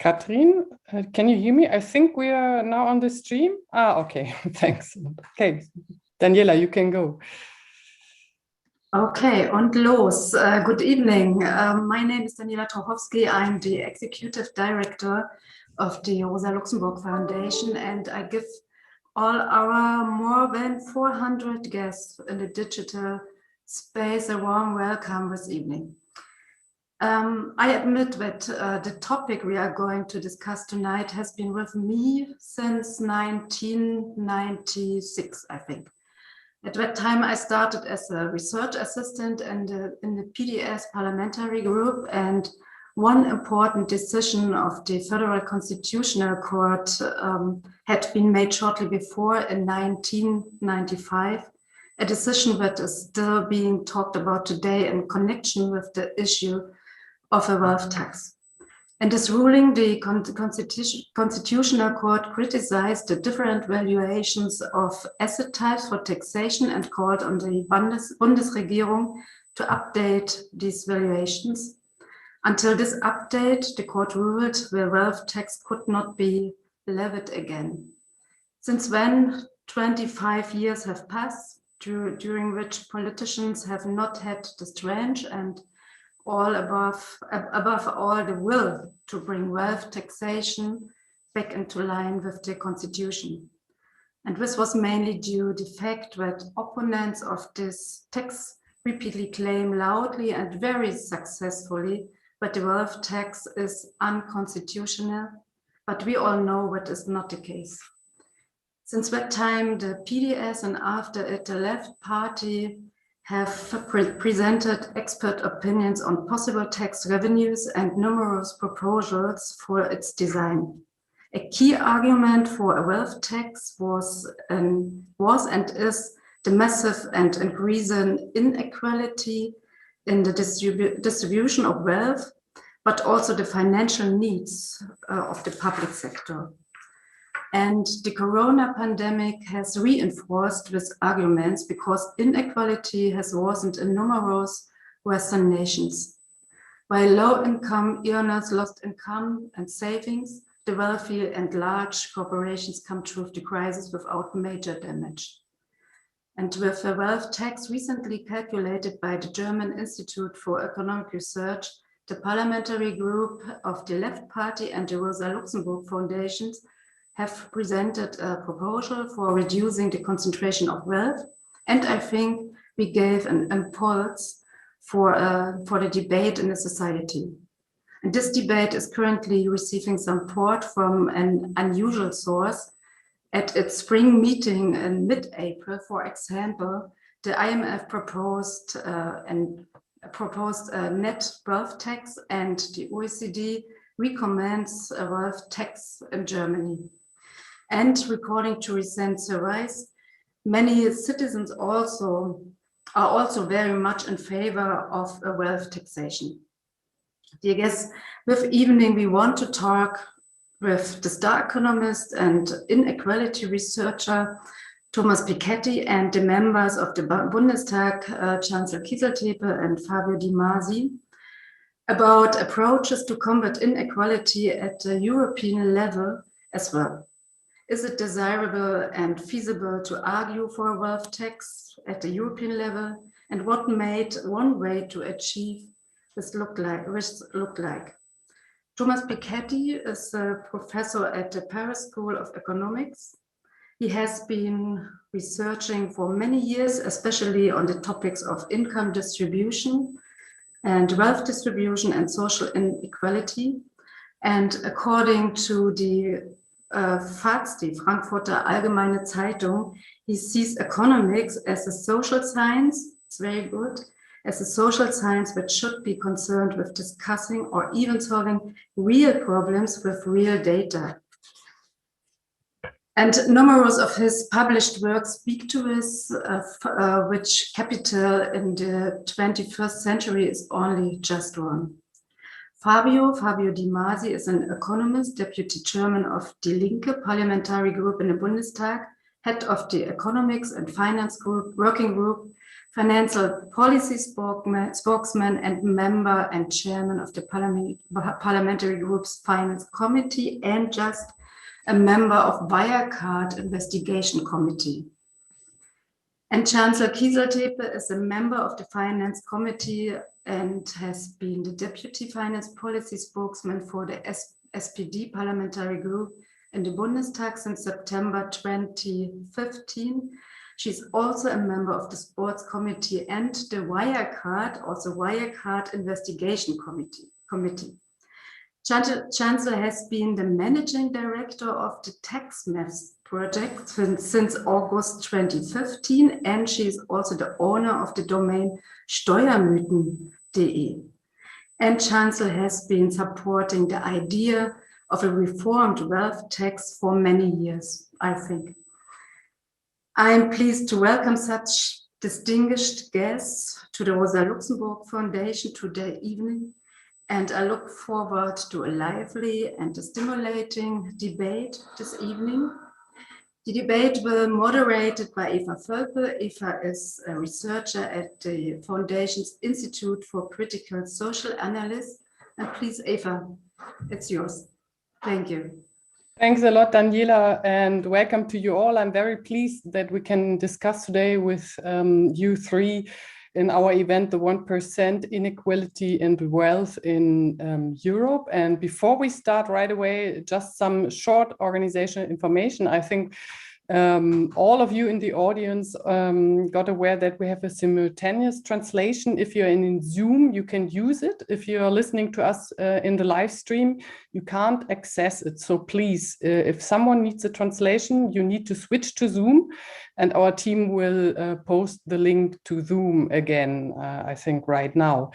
Katrin, can you hear me? I think we are now on the stream. Okay, thanks. Okay, Daniela, you can go. Okay, und los. Good evening. My name is Daniela Trochowski. I'm the Executive Director of the Rosa Luxemburg Foundation, and I give all our more than 400 guests in the digital space a warm welcome this evening. I admit that the topic we are going to discuss tonight has been with me since 1996, I think. At that time, I started as a research assistant in the PDS parliamentary group, and one important decision of the Federal Constitutional Court had been made shortly before in 1995, a decision that is still being talked about today in connection with the issue of a wealth tax. In this ruling, the Constitutional Court criticized the different valuations of asset types for taxation and called on the Bundesregierung to update these valuations. Until this update, the court ruled the wealth tax could not be levied again. Since then, 25 years have passed, during which politicians have not had the strength and above all the will to bring wealth taxation back into line with the constitution. And this was mainly due to the fact that opponents of this tax repeatedly claim loudly and very successfully that the wealth tax is unconstitutional, but we all know that is not the case. Since that time, the PDS and after it the left party have presented expert opinions on possible tax revenues and numerous proposals for its design. A key argument for a wealth tax was and is the massive and increasing inequality in the distribution of wealth, but also the financial needs of the public sector. And the corona pandemic has reinforced these arguments because inequality has worsened in numerous Western nations. While low-income earners lost income and savings, the wealthy and large corporations come through the crisis without major damage. And with a wealth tax recently calculated by the German Institute for Economic Research, the parliamentary group of the Left Party and the Rosa Luxemburg Foundations have presented a proposal for reducing the concentration of wealth, and I think we gave an impulse for the debate in the society. And this debate is currently receiving support from an unusual source. At its spring meeting in mid-April, for example, the IMF proposed a net wealth tax, and the OECD recommends a wealth tax in Germany. And according to recent surveys, many citizens are also very much in favor of a wealth taxation. Dear guests, this evening we want to talk with the star economist and inequality researcher Thomas Piketty and the members of the Bundestag, Cansel Kiziltepe and Fabio De Masi, about approaches to combat inequality at the European level as well. Is it desirable and feasible to argue for a wealth tax at the European level? And what made one way to achieve this look like? Thomas Piketty is a professor at the Paris School of Economics. He has been researching for many years, especially on the topics of income distribution and wealth distribution and social inequality. And according to the FAZ, die Frankfurter Allgemeine Zeitung, he sees economics as a social science, it's very good, as a social science that should be concerned with discussing or even solving real problems with real data. And numerous of his published works speak to this, which capital in the 21st century is only just one. Fabio De Masi is an economist, deputy chairman of Die Linke parliamentary group in the Bundestag, head of the economics and finance group, working group financial policy spokesman and member and chairman of the parliamentary group's finance committee, and just a member of Wirecard investigation committee. And Cansel Kiziltepe is a member of the finance committee and has been the deputy finance policy spokesman for the SPD parliamentary group in the Bundestag since September 2015. She's also a member of the sports committee and the Wirecard investigation committee. Cansel has been the managing director of the Tax Maths project since August 2015, and she is also the owner of the domain steuermythen.de. And Cansel has been supporting the idea of a reformed wealth tax for many years, I think. I'm pleased to welcome such distinguished guests to the Rosa Luxemburg Foundation today evening, and I look forward to a lively and a stimulating debate this evening. The debate will be moderated by Eva Völpe. Eva is a researcher at the Foundation's Institute for Critical Social Analysis. And please, Eva, it's yours. Thank you. Thanks a lot, Daniela, and welcome to you all. I'm very pleased that we can discuss today with you three in our event, the 1% inequality and wealth in Europe. And before we start right away, just some short organizational information. I think all of you in the audience got aware that we have a simultaneous translation. If you're in Zoom, you can use it. If you're listening to us in the live stream, you can't access it. So please, if someone needs a translation, you need to switch to Zoom, and our team will post the link to Zoom again, I think right now.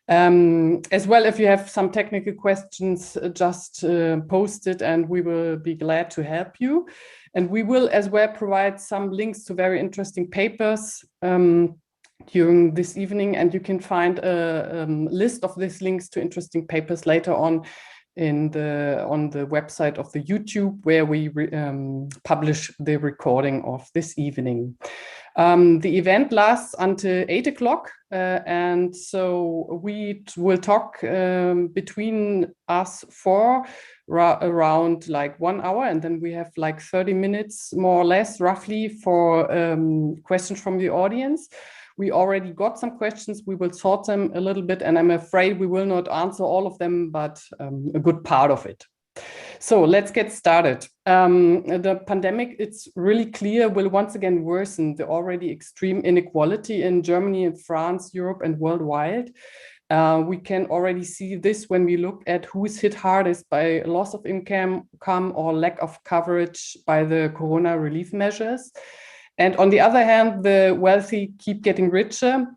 As well, if you have some technical questions, just post it and we will be glad to help you. And we will as well provide some links to very interesting papers during this evening, and you can find a list of these links to interesting papers later on on the website of the YouTube, where we publish the recording of this evening. The event lasts until 8 o'clock, and so we will talk between us for around like 1 hour, and then we have like 30 minutes more or less roughly for questions from the audience. We already got some questions. We will sort them a little bit, and I'm afraid we will not answer all of them, but a good part of it. So let's get started. The pandemic, it's really clear, will once again worsen the already extreme inequality in Germany and France, Europe, and worldwide. We can already see this when we look at who is hit hardest by loss of income or lack of coverage by the corona relief measures. And on the other hand, the wealthy keep getting richer.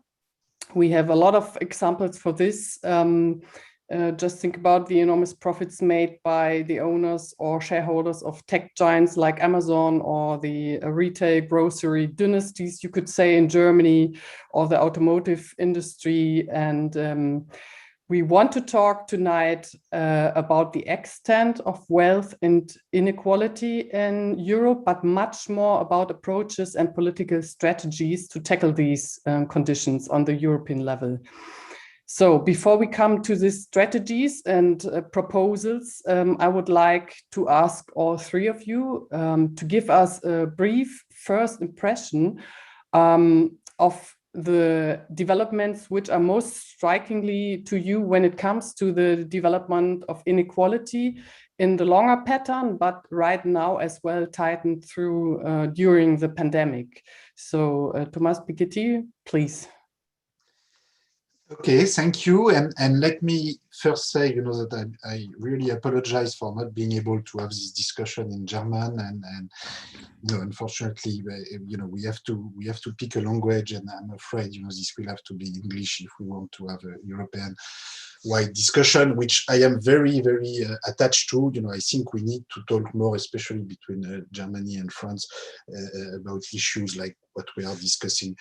We have a lot of examples for this. Just think about the enormous profits made by the owners or shareholders of tech giants like Amazon, or the retail grocery dynasties, you could say, in Germany, or the automotive industry. And we want to talk tonight about the extent of wealth and inequality in Europe, but much more about approaches and political strategies to tackle these conditions on the European level. So before we come to these strategies and proposals, I would like to ask all three of you to give us a brief first impression of the developments which are most strikingly to you when it comes to the development of inequality in the longer pattern, but right now as well tightened through during the pandemic. So Thomas Piketty, please. Okay, thank you. And let me first say, that I really apologize for not being able to have this discussion in German, and unfortunately, we have to pick a language, and I'm afraid, this will have to be English if we want to have a European-wide discussion, which I am very, very attached to. I think we need to talk more, especially between Germany and France, about issues like what we are discussing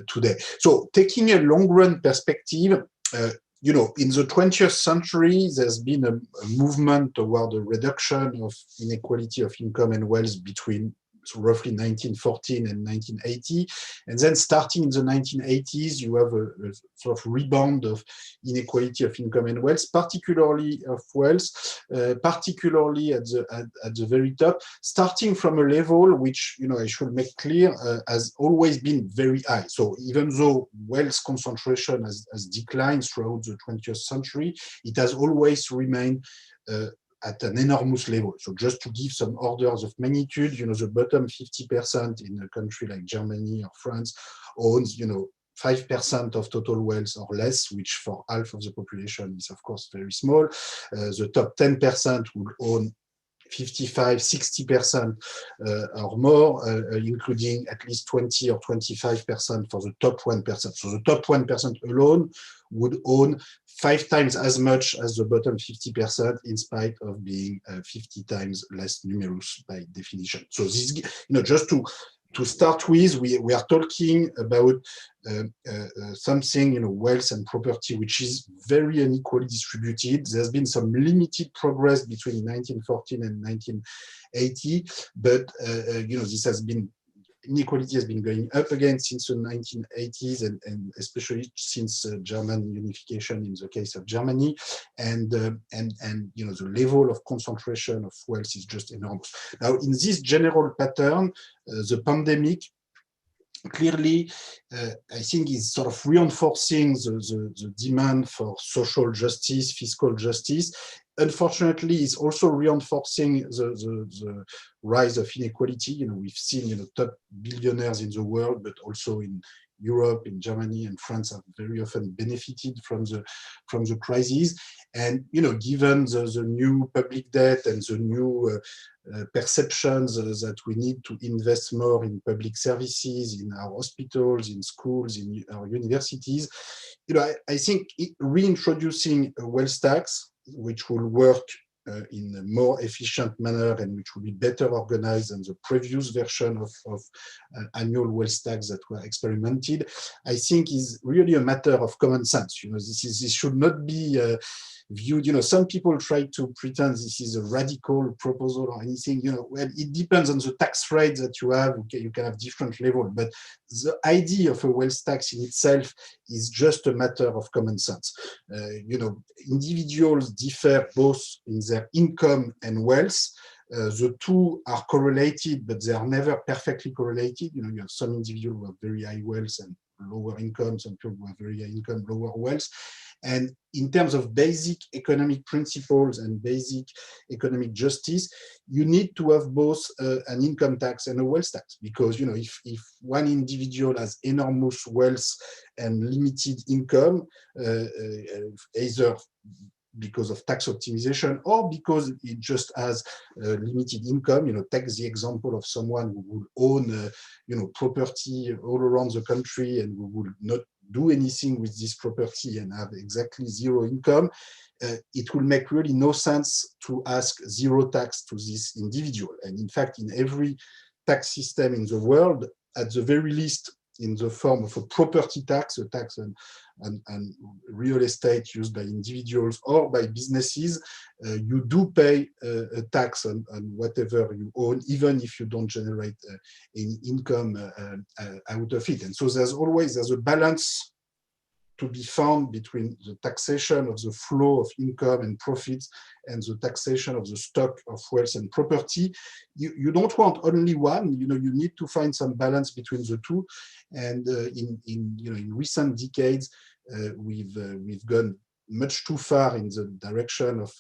today. So, taking a long-run perspective, in the 20th century, there's been a movement toward a reduction of inequality of income and wealth between so roughly 1914 and 1980. And then starting in the 1980s, you have a sort of rebound of inequality of income and wealth, particularly of wealth, particularly at the very top, starting from a level which, I should make clear, has always been very high. So even though wealth concentration has declined throughout the 20th century, it has always remained at an enormous level. So just to give some orders of magnitude, the bottom 50% in a country like Germany or France owns, 5% of total wealth or less, which for half of the population is of course very small. The top 10% will own 55, 60% or more, including at least 20 or 25% for the top 1%. So the top 1% alone would own 5 times as much as the bottom 50%, in spite of being 50 times less numerous by definition. So this, just to start with, we are talking about something, wealth and property, which is very unequally distributed. There's been some limited progress between 1914 and 1980, but this has been, inequality has been going up again since the 1980s, and especially since German unification in the case of Germany, and the level of concentration of wealth is just enormous. Now, in this general pattern, the pandemic clearly, I think, is sort of reinforcing the demand for social justice, fiscal justice. Unfortunately, it's also reinforcing the rise of inequality. We've seen, top billionaires in the world, but also in Europe, in Germany and France, have very often benefited from the crisis. And given the new public debt and the new perceptions that we need to invest more in public services, in our hospitals, in schools, in our universities, I think reintroducing a wealth tax, which will work in a more efficient manner and which will be better organized than the previous version of annual wealth tax that were experimented, I think is really a matter of common sense. This should not be viewed, some people try to pretend this is a radical proposal or anything, well, it depends on the tax rate that you have. Okay, you can have different levels, but the idea of a wealth tax in itself is just a matter of common sense. Individuals differ both in their income and wealth. The two are correlated, but they are never perfectly correlated. You have some individuals who have very high wealth and lower income, some people who have very high income, lower wealth. And in terms of basic economic principles and basic economic justice, you need to have both an income tax and a wealth tax, because if one individual has enormous wealth and limited income, either because of tax optimization or because it just has limited income, take the example of someone who would own property all around the country and who would not do anything with this property and have exactly zero income, it will make really no sense to ask zero tax to this individual. And in fact, in every tax system in the world, at the very least, in the form of a property tax, a tax on real estate used by individuals or by businesses, you do pay a tax on whatever you own, even if you don't generate any income out of it. And so there's a balance to be found between the taxation of the flow of income and profits and the taxation of the stock of wealth and property. You don't want only one, you need to find some balance between the two. And in recent decades, we've gone much too far in the direction of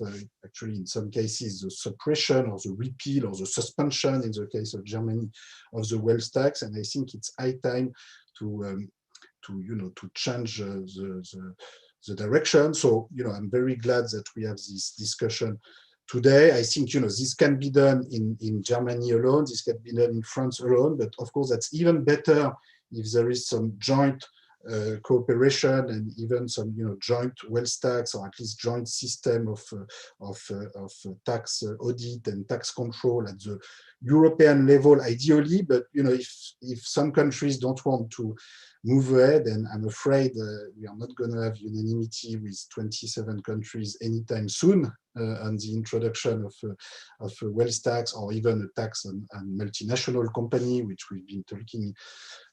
actually, in some cases, the suppression or the repeal or the suspension, in the case of Germany, of the wealth tax. And I think it's high time to change the direction. So, I'm very glad that we have this discussion today. I think, this can be done in Germany alone, this can be done in France alone, but of course, that's even better if there is some joint cooperation and even some, joint wealth tax, or at least joint system of tax audit and tax control at the European level, ideally. But if some countries don't want to move ahead, and I'm afraid we are not going to have unanimity with 27 countries anytime soon, on the introduction of a wealth tax, or even a tax on multinational company, which we've been talking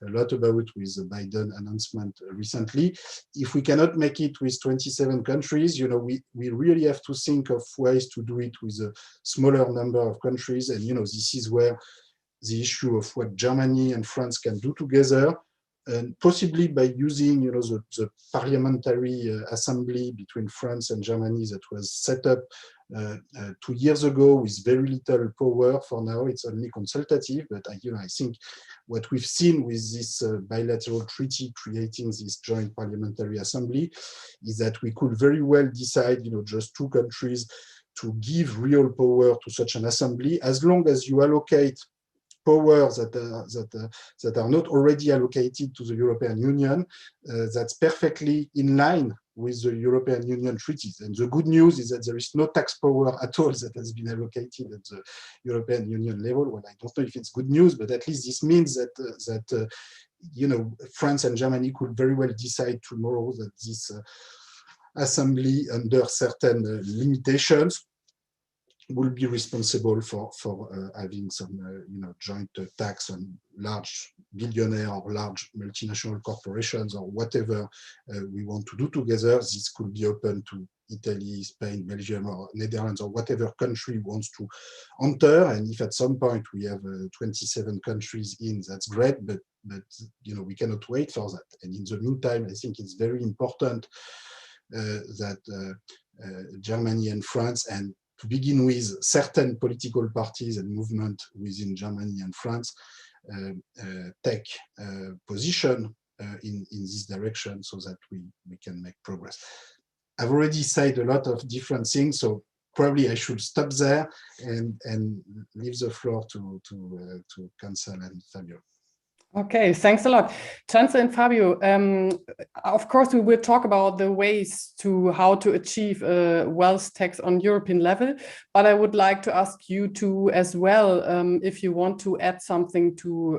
a lot about with the Biden announcement recently. If we cannot make it with 27 countries, we really have to think of ways to do it with a smaller number of countries. And this is where the issue of what Germany and France can do together, and possibly by using the parliamentary assembly between France and Germany that was set up 2 years ago with very little power. For now it's only consultative, but I think what we've seen with this bilateral treaty creating this joint parliamentary assembly is that we could very well decide just 2 countries to give real power to such an assembly, as long as you allocate powers that are not already allocated to the European Union. That's perfectly in line with the European Union treaties. And the good news is that there is no tax power at all that has been allocated at the European Union level. Well, I don't know if it's good news, but at least this means that France and Germany could very well decide tomorrow that this assembly, under certain limitations, will be responsible for having some joint tax on large billionaire or large multinational corporations, or whatever we want to do together. This could be open to Italy, Spain, Belgium, or Netherlands, or whatever country wants to enter. And if at some point we have 27 countries in, that's great, but we cannot wait for that. And in the meantime, I think it's very important that Germany and France, and to begin with, certain political parties and movements within Germany and France take position in this direction, so that we can make progress. I've already said a lot of different things, so probably I should stop there and leave the floor to Cansel and Fabio. Okay, thanks a lot. Cansel and Fabio, of course, we will talk about the ways to how to achieve a wealth tax on European level, but I would like to ask you two as well, if you want to add something to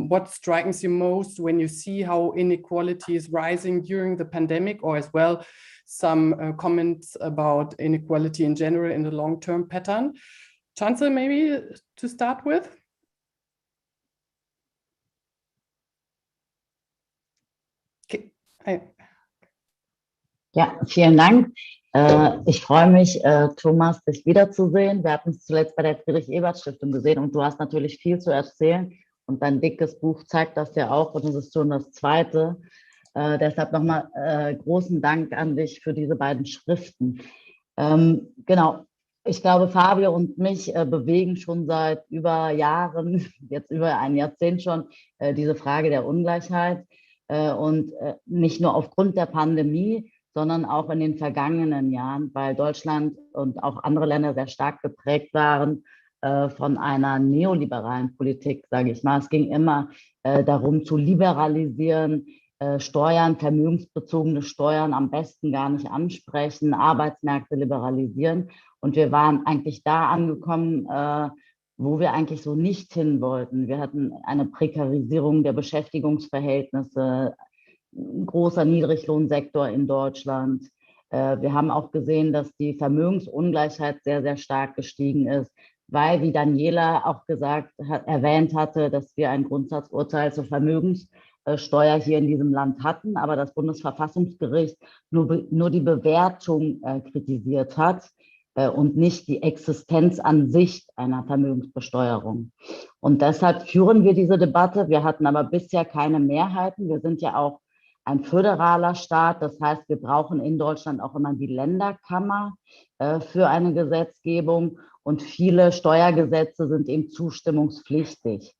what strikes you most when you see how inequality is rising during the pandemic, or as well some comments about inequality in general in the long-term pattern. Cansel, maybe to start with? Ja, vielen Dank. Ich freue mich, Thomas, dich wiederzusehen. Wir hatten es zuletzt bei der Friedrich-Ebert-Stiftung gesehen und du hast natürlich viel zu erzählen und dein dickes Buch zeigt das ja auch und es ist schon das zweite. Deshalb nochmal großen Dank an dich für diese beiden Schriften. Genau, ich glaube, Fabio und mich bewegen schon seit über Jahren, jetzt über ein Jahrzehnt schon, diese Frage der Ungleichheit. Und nicht nur aufgrund der Pandemie, sondern auch in den vergangenen Jahren, weil Deutschland und auch andere Länder sehr stark geprägt waren von einer neoliberalen Politik, sage ich mal. Es ging immer darum zu liberalisieren, Steuern, vermögensbezogene Steuern am besten gar nicht ansprechen, Arbeitsmärkte liberalisieren. Und wir waren eigentlich da angekommen, wo wir eigentlich so nicht hin wollten. Wir hatten eine Prekarisierung der Beschäftigungsverhältnisse, ein großer Niedriglohnsektor in Deutschland. Wir haben auch gesehen, dass die Vermögensungleichheit sehr, sehr stark gestiegen ist, weil, wie Daniela auch erwähnt hatte, dass wir ein Grundsatzurteil zur Vermögenssteuer hier in diesem Land hatten, aber das Bundesverfassungsgericht nur die Bewertung kritisiert hat und nicht die Existenz an sich einer Vermögensbesteuerung. Und deshalb führen wir diese Debatte. Wir hatten aber bisher keine Mehrheiten. Wir sind ja auch ein föderaler Staat. Das heißt, wir brauchen in Deutschland auch immer die Länderkammer für eine Gesetzgebung. Und viele Steuergesetze sind eben zustimmungspflichtig,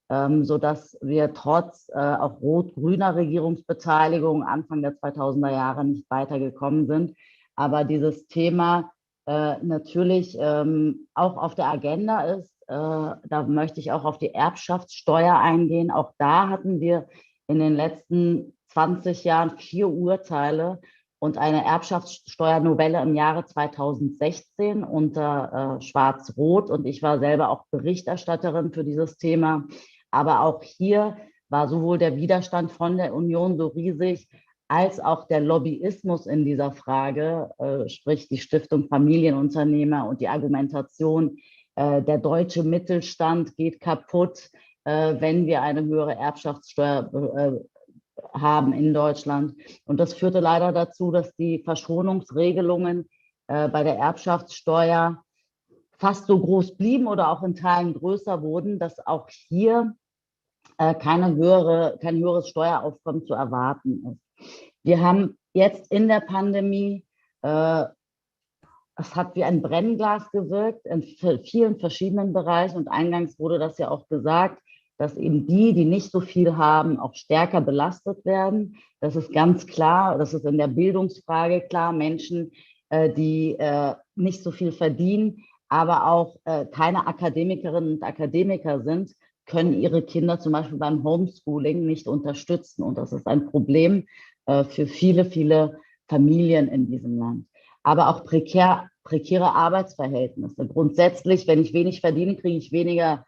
sodass wir trotz auch rot-grüner Regierungsbeteiligung Anfang der 2000er Jahre nicht weitergekommen sind. Aber dieses Thema natürlich auch auf der Agenda ist. Da möchte ich auch auf die Erbschaftssteuer eingehen. Auch da hatten wir in den letzten 20 Jahren 4 Urteile und eine Erbschaftssteuernovelle im Jahre 2016 unter Schwarz-Rot. Und ich war selber auch Berichterstatterin für dieses Thema. Aber auch hier war sowohl der Widerstand von der Union so riesig, als auch der Lobbyismus in dieser Frage, sprich die Stiftung Familienunternehmer und die Argumentation, der deutsche Mittelstand geht kaputt, wenn wir eine höhere Erbschaftssteuer haben in Deutschland. Und das führte leider dazu, dass die Verschonungsregelungen bei der Erbschaftssteuer fast so groß blieben oder auch in Teilen größer wurden, dass auch hier kein höheres Steueraufkommen zu erwarten ist. Wir haben jetzt in der Pandemie, es hat wie ein Brennglas gewirkt in vielen verschiedenen Bereichen und eingangs wurde das ja auch gesagt, dass eben die nicht so viel haben, auch stärker belastet werden. Das ist ganz klar, das ist in der Bildungsfrage klar, Menschen, die nicht so viel verdienen, aber auch keine Akademikerinnen und Akademiker sind, können ihre Kinder zum Beispiel beim Homeschooling nicht unterstützen. Und das ist ein Problem für viele, viele Familien in diesem Land. Aber auch prekäre Arbeitsverhältnisse. Grundsätzlich, wenn ich wenig verdiene, kriege ich weniger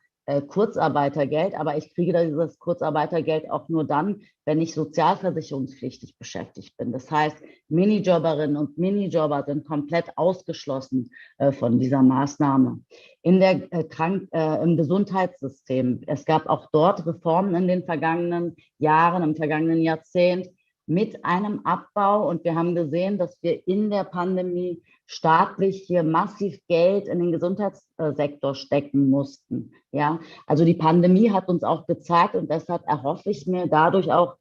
Kurzarbeitergeld, aber ich kriege dieses Kurzarbeitergeld auch nur dann, wenn ich sozialversicherungspflichtig beschäftigt bin. Das heißt, Minijobberinnen und Minijobber sind komplett ausgeschlossen von dieser Maßnahme. Im Gesundheitssystem, es gab auch dort Reformen in den vergangenen Jahren, im vergangenen Jahrzehnt, mit einem Abbau. Und wir haben gesehen, dass wir in der Pandemie staatlich hier massiv Geld in den Gesundheitssektor stecken mussten. Ja, also die Pandemie hat uns auch gezeigt und deshalb erhoffe ich mir dadurch auch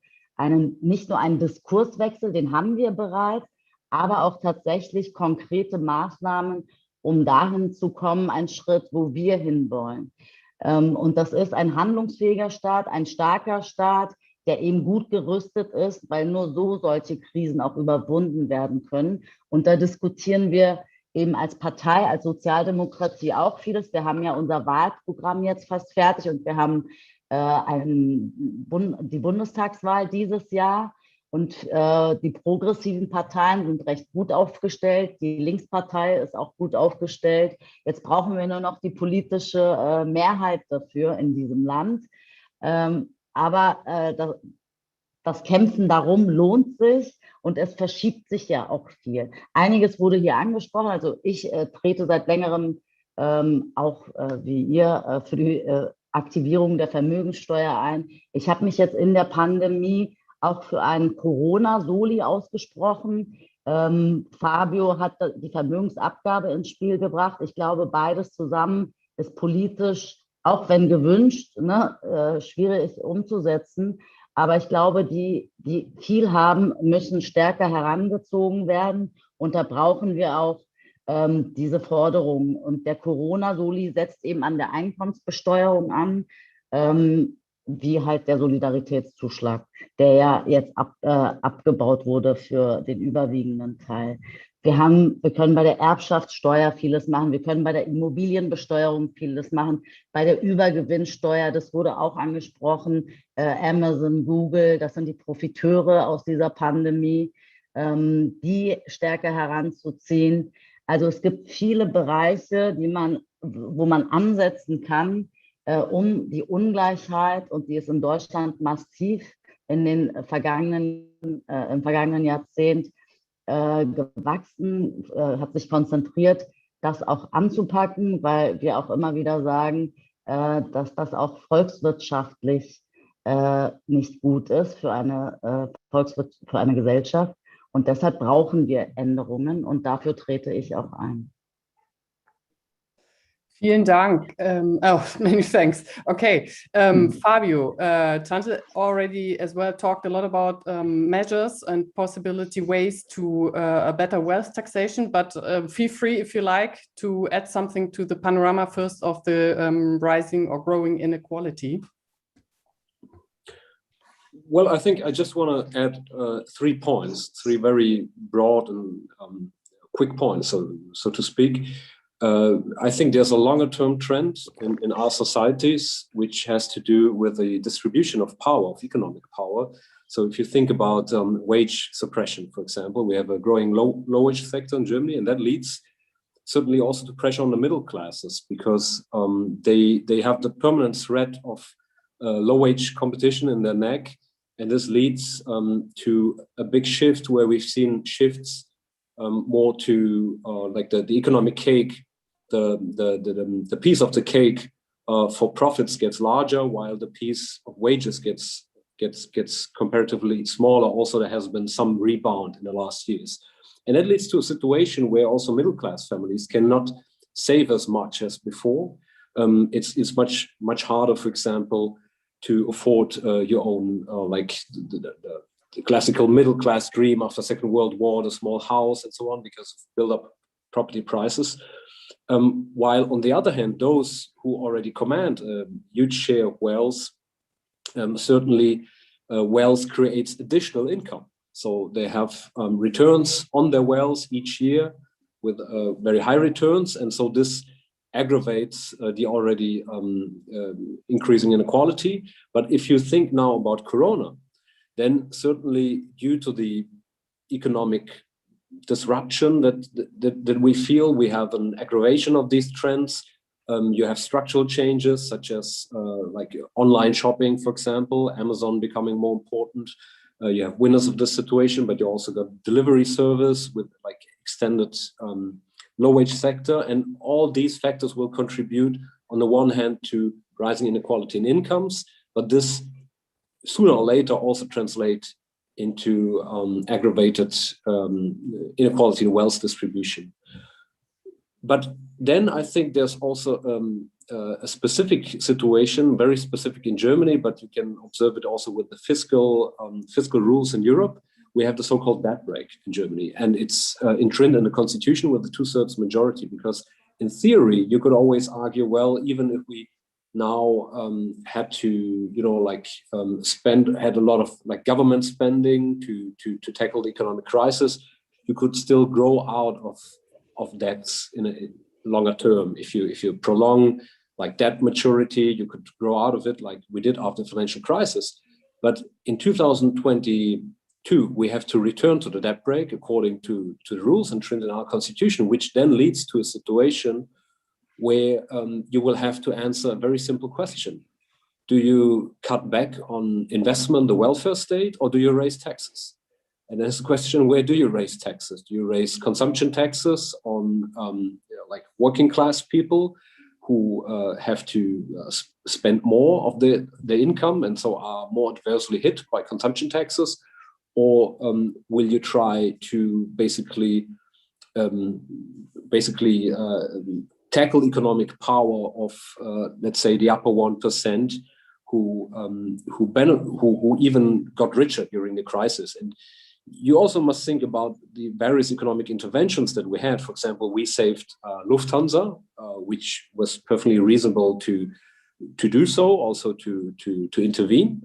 nicht nur einen Diskurswechsel, den haben wir bereits, aber auch tatsächlich konkrete Maßnahmen, um dahin zu kommen, ein Schritt, wo wir hinwollen. Und das ist ein handlungsfähiger Staat, ein starker Staat, der eben gut gerüstet ist, weil nur so solche Krisen auch überwunden werden können. Und da diskutieren wir eben als Partei, als Sozialdemokratie auch vieles. Wir haben ja unser Wahlprogramm jetzt fast fertig und wir haben die Bundestagswahl dieses Jahr. Und die progressiven Parteien sind recht gut aufgestellt. Die Linkspartei ist auch gut aufgestellt. Jetzt brauchen wir nur noch die politische Mehrheit dafür in diesem Land. Aber das Kämpfen darum lohnt sich und es verschiebt sich ja auch viel. Einiges wurde hier angesprochen. Also ich trete seit längerem auch wie ihr für die Aktivierung der Vermögenssteuer ein. Ich habe mich jetzt in der Pandemie auch für einen Corona-Soli ausgesprochen. Fabio hat die Vermögensabgabe ins Spiel gebracht. Ich glaube, beides zusammen ist politisch, auch wenn gewünscht, schwierig umzusetzen. Aber ich glaube, die viel haben, müssen stärker herangezogen werden. Und da brauchen wir auch diese Forderungen. Und der Corona-Soli setzt eben an der Einkommensbesteuerung an, wie halt der Solidaritätszuschlag, der ja jetzt abgebaut wurde für den überwiegenden Teil. Wir können bei der Erbschaftssteuer vieles machen, wir können bei der Immobilienbesteuerung vieles machen, bei der Übergewinnsteuer, das wurde auch angesprochen, Amazon, Google, das sind die Profiteure aus dieser Pandemie, die stärker heranzuziehen. Also es gibt viele Bereiche, wo man ansetzen kann, um die Ungleichheit, und die ist in Deutschland massiv im vergangenen Jahrzehnt gewachsen, hat sich konzentriert, das auch anzupacken, weil wir auch immer wieder sagen, dass das auch volkswirtschaftlich nicht gut ist für eine Gesellschaft. Und deshalb brauchen wir Änderungen und dafür trete ich auch ein. Vielen Dank. Many thanks. Okay, Fabio, Cansel already as well talked a lot about measures and possibility ways to a better wealth taxation, but feel free if you like to add something to the panorama first of the rising or growing inequality. Well, I think I just want to add 3 points, 3 very broad and quick points, so to speak. I think there's a longer term trend in our societies, which has to do with the distribution of power, of economic power. So if you think about wage suppression, for example, we have a growing low wage sector in Germany, and that leads certainly also to pressure on the middle classes, because they have the permanent threat of low wage competition in their neck. And this leads to a big shift where we've seen shifts more to like the economic cake, the piece of the cake for profits gets larger, while the piece of wages gets comparatively smaller. Also, there has been some rebound in the last years. And that leads to a situation where also middle-class families cannot save as much as before. It's much harder, for example, to afford your own, like the classical middle-class dream after Second World War, the small house and so on, because of build-up property prices. While on the other hand, those who already command a huge share of wealth, certainly wealth creates additional income. So they have returns on their wealth each year with very high returns. And so this aggravates the already increasing inequality. But if you think now about Corona, then certainly due to the economic disruption that we feel, we have an aggravation of these trends. You have structural changes such as like online shopping, for example, Amazon becoming more important. You have winners of this situation, but you also got delivery service with like extended low-wage sector, and all these factors will contribute on the one hand to rising inequality in incomes, but this sooner or later also translate into aggravated inequality in wealth distribution. But then I think there's also a specific situation, very specific in Germany, but you can observe it also with the fiscal rules in Europe. We have the so-called debt brake in Germany, and it's enshrined in the constitution with the 2/3 majority, because in theory, you could always argue, well, even if we now had to, you know, like had a lot of like government spending to tackle the economic crisis, you could still grow out of debts in a longer term. If you prolong like debt maturity, you could grow out of it like we did after the financial crisis. But in 2022, we have to return to the debt brake according to the rules enshrined in our constitution, which then leads to a situation where you will have to answer a very simple question. Do you cut back on investment, the welfare state, or do you raise taxes? And there's a question, where do you raise taxes? Do you raise consumption taxes on like working class people who have to spend more of their income and so are more adversely hit by consumption taxes? Or will you try to basically tackle economic power of, let's say, the upper 1% who even got richer during the crisis? And you also must think about the various economic interventions that we had. For example, we saved Lufthansa, which was perfectly reasonable to do so, also to intervene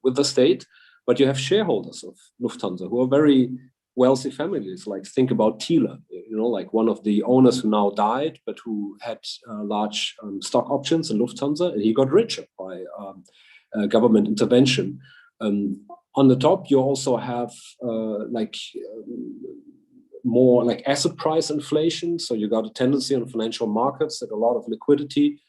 with the state. But you have shareholders of Lufthansa who are very wealthy families. Like think about Thiele, you know, like one of the owners who now died, but who had large stock options in Lufthansa, and he got richer by government intervention. On the top, you also have more like asset price inflation. So you got a tendency on financial markets that a lot of liquidity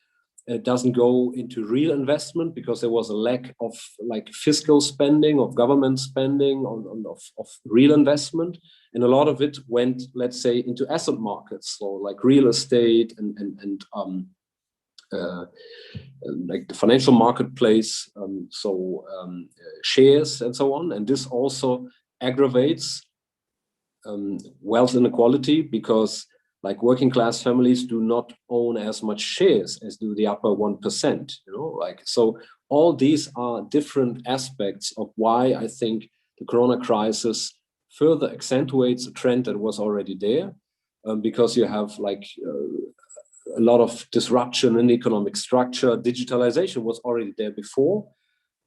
doesn't go into real investment because there was a lack of like fiscal spending, of government spending, of real investment. And a lot of it went, let's say, into asset markets, so like real estate and like the financial marketplace, shares and so on. And this also aggravates wealth inequality because like working class families do not own as much shares as do the upper 1%, you know, like, so all these are different aspects of why I think the Corona crisis further accentuates a trend that was already there, because you have like a lot of disruption in the economic structure. Digitalization was already there before,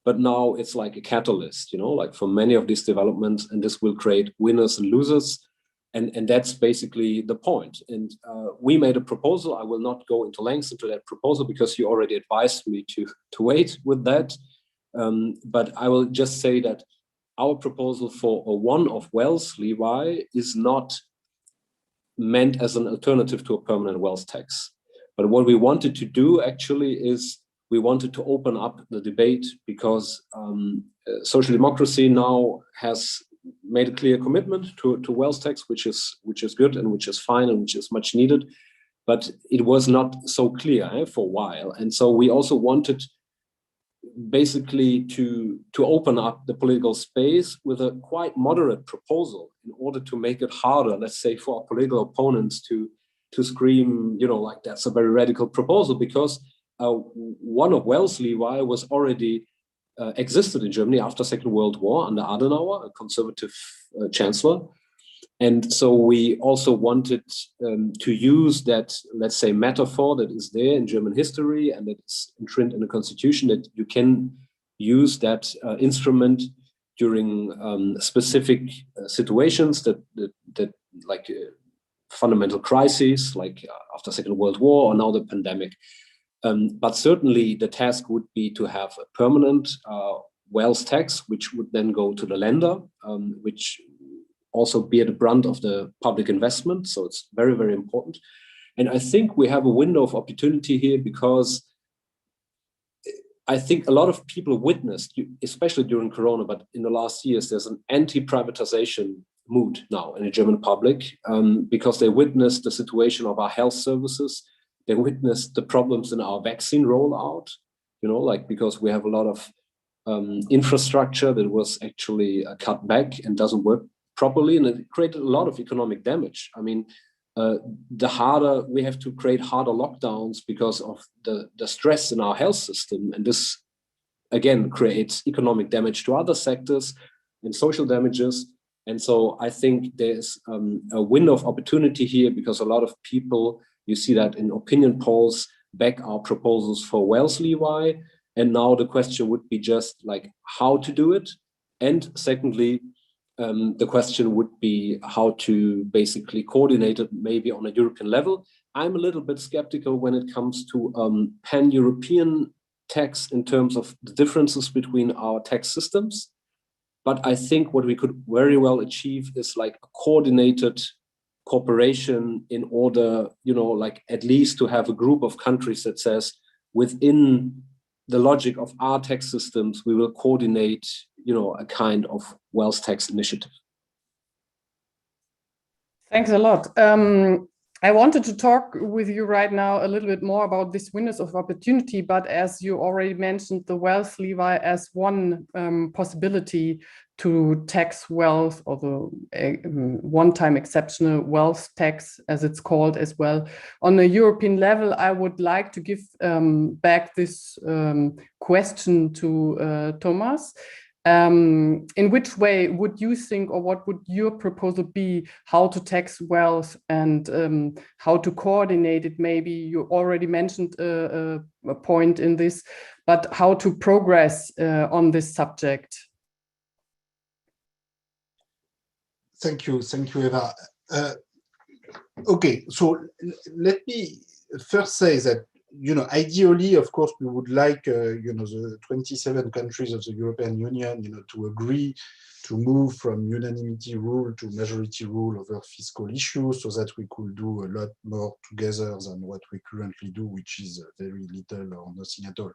but now it's like a catalyst, you know, like for many of these developments, and this will create winners and losers. And that's basically the point. And we made a proposal. I will not go into lengths into that proposal because you already advised me to wait with that. But I will just say that our proposal for a one-off wealth levy is not meant as an alternative to a permanent wealth tax. But what we wanted to do actually is we wanted to open up the debate because social democracy now has made a clear commitment to wealth tax, which is good and which is fine and which is much needed, but it was not so clear for a while. And so we also wanted basically to open up the political space with a quite moderate proposal in order to make it harder, let's say, for our political opponents to scream, like that's a very radical proposal, because one of Wells Levi was already existed in Germany after Second World War under Adenauer, a conservative chancellor. And so we also wanted to use that, let's say, metaphor that is there in German history and that is enshrined in the constitution, that you can use that instrument during specific situations that like fundamental crises, like after Second World War or now the pandemic. But certainly the task would be to have a permanent wealth tax, which would then go to the lender, which also bear the brunt of the public investment. So it's very, very important. And I think we have a window of opportunity here because I think a lot of people witnessed, especially during Corona, but in the last years, there's an anti-privatization mood now in the German public because they witnessed the situation of our health services. They witnessed the problems in our vaccine rollout, like because we have a lot of infrastructure that was actually cut back and doesn't work properly, and it created a lot of economic damage. I mean, we have to create harder lockdowns because of the stress in our health system, and this again creates economic damage to other sectors and social damages. And so I think there's a window of opportunity here because a lot of people, you see that in opinion polls, back our proposals for Wells Levi, and now the question would be just like how to do it, and secondly, the question would be how to basically coordinate it maybe on a European level. I'm a little bit skeptical when it comes to pan-European tax in terms of the differences between our tax systems. But I think what we could very well achieve is like a coordinated cooperation in order, like at least to have a group of countries that says within the logic of our tax systems, we will coordinate a kind of wealth tax initiative. Thanks a lot. I wanted to talk with you right now a little bit more about this windows of opportunity, but as you already mentioned, the Wells Levi as one possibility to tax wealth, or the one-time exceptional wealth tax, as it's called as well. On a European level, I would like to give back this question to Thomas. In which way would you think, or what would your proposal be, how to tax wealth and how to coordinate it? Maybe you already mentioned a point in this, but how to progress on this subject? Thank you, Eva. Okay, so let me first say that ideally, of course, we would like, the 27 countries of the European Union, to agree to move from unanimity rule to majority rule over fiscal issues, so that we could do a lot more together than what we currently do, which is very little or nothing at all.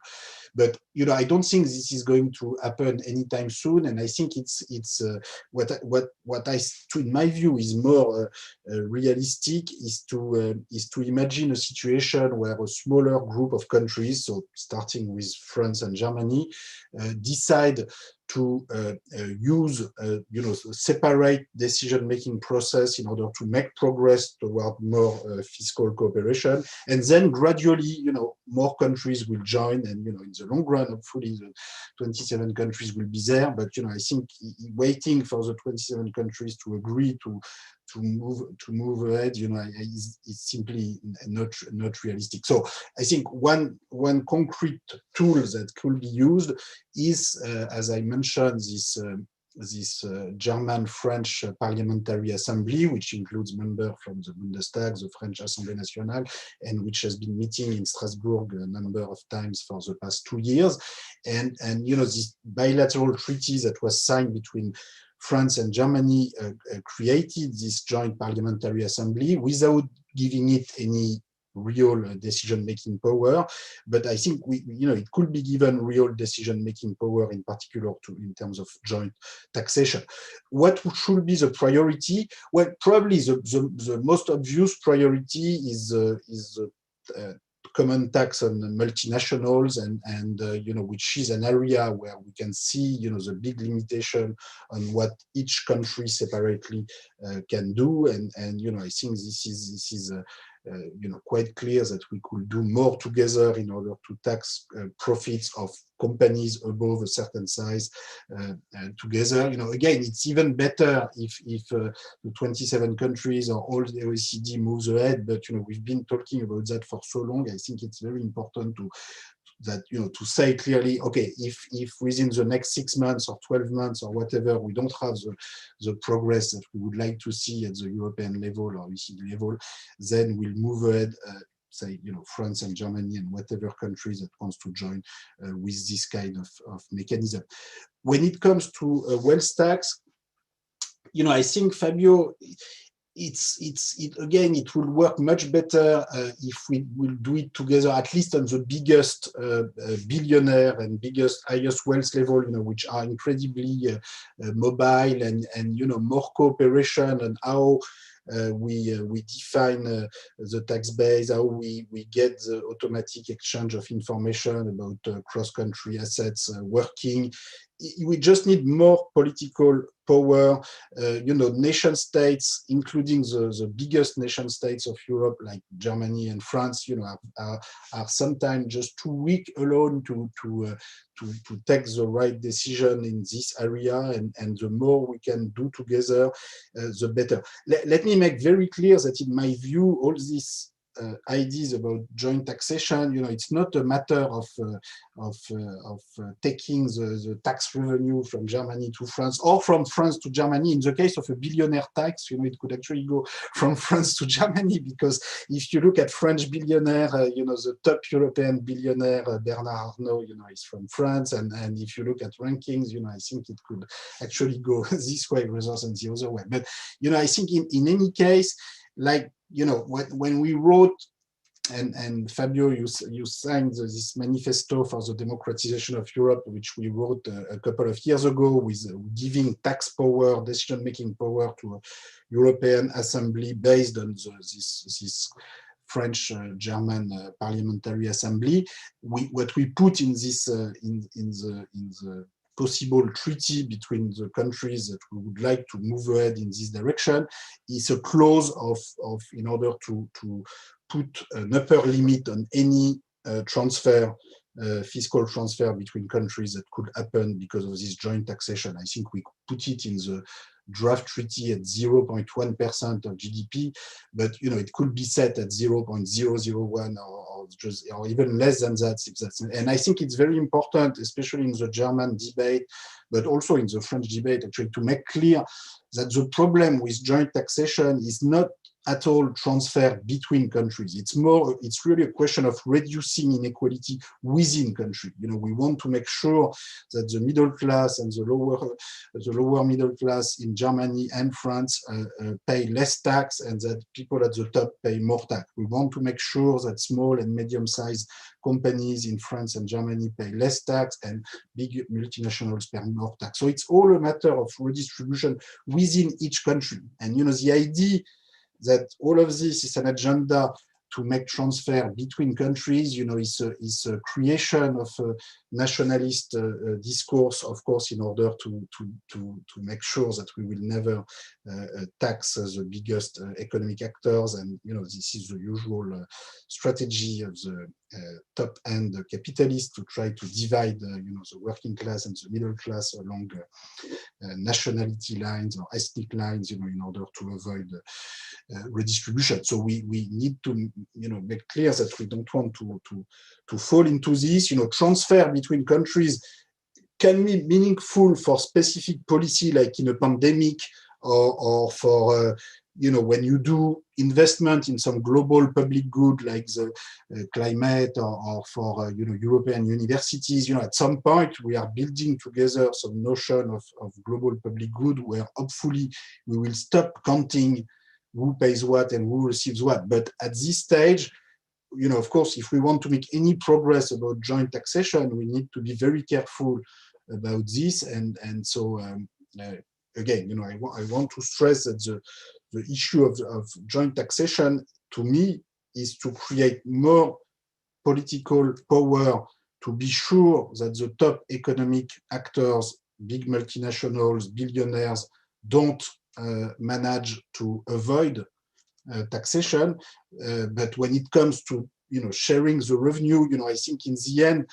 But I don't think this is going to happen anytime soon, and I think it's what in my view is more realistic is to imagine a situation where a smaller group of countries, so starting with France and Germany, decide to use separate decision-making process in order to make progress toward more fiscal cooperation, and then gradually, more countries will join, and in the long run, hopefully, the 27 countries will be there. But I think waiting for the 27 countries to agree to move ahead, is simply not realistic. So I think one concrete tool that could be used is, as I mentioned, this German-French Parliamentary Assembly, which includes members from the Bundestag, the French Assemblée Nationale, and which has been meeting in Strasbourg a number of times for the past 2 years. And this bilateral treaty that was signed between France and Germany created this joint parliamentary assembly without giving it any real decision-making power, but I think it could be given real decision-making power, in particular in terms of joint taxation. What should be the priority? Well, probably the most obvious priority is common tax on multinationals, and which is an area where we can see the big limitation on what each country separately can do, and I think this is quite clear that we could do more together in order to tax profits of companies above a certain size together. Again, it's even better if the 27 countries or all the OECD moves ahead, but we've been talking about that for so long. I think it's very important to say clearly, okay, if within the next 6 months or 12 months or whatever, we don't have the progress that we would like to see at the European level or OECD level, then we'll move ahead, say, France and Germany and whatever countries that wants to join with this kind of mechanism. When it comes to wealth tax, I think, Fabio, it will work much better if we will do it together, at least on the biggest billionaire and highest wealth level, which are incredibly mobile, and more cooperation on how we define the tax base, how we get the automatic exchange of information about cross-country assets working. We just need more political power. Nation states, including the biggest nation states of Europe, like Germany and France, are sometimes just too weak alone to take the right decision in this area. And the more we can do together, the better. Let me make very clear that, in my view, all these ideas about joint taxation, it's not a matter of taking the tax revenue from Germany to France or from France to Germany. In the case of a billionaire tax, it could actually go from France to Germany, because if you look at French billionaire, the top European billionaire, Bernard Arnault, is from France, and if you look at rankings, I think it could actually go this way rather than the other way. But I think in any case, like when we wrote, and Fabio, you signed this manifesto for the democratization of Europe, which we wrote a couple of years ago, with giving tax power, decision-making power to a European Assembly based on this French-German Parliamentary Assembly. What we put in this in the possible treaty between the countries that we would like to move ahead in this direction is a clause of in order to put an upper limit on any fiscal transfer between countries that could happen because of this joint taxation. I think we put it in the draft treaty at 0.1% of GDP, but it could be set at 0.001 or even less than that. And I think it's very important, especially in the German debate, but also in the French debate, actually, to make clear that the problem with joint taxation is not at all transfer between countries. It's really a question of reducing inequality within country. We want to make sure that the middle class and the lower middle class in Germany and France pay less tax, and that people at the top pay more tax. We want to make sure that small and medium-sized companies in France and Germany pay less tax, and big multinationals pay more tax. So it's all a matter of redistribution within each country. And the idea that all of this is an agenda to make transfer between countries, is a creation of a nationalist discourse, of course, in order to make sure that we will never tax the biggest economic actors. And this is the usual strategy of the top-end capitalists, to try to divide the working class and the middle class along nationality lines or ethnic lines, in order to avoid redistribution. So we need to make clear that we don't want to fall into this. Transfer between countries can be meaningful for specific policy, like in a pandemic, or for when you do investment in some global public good, like the climate, or for European universities. At some point we are building together some notion of global public good, where hopefully we will stop counting who pays what and who receives what. But at this stage, of course, if we want to make any progress about joint taxation, we need to be very careful about this. And so, again, I want to stress that the issue of joint taxation, to me, is to create more political power to be sure that the top economic actors, big multinationals, billionaires, don't manage to avoid taxation. But when it comes to sharing the revenue, I think in the end,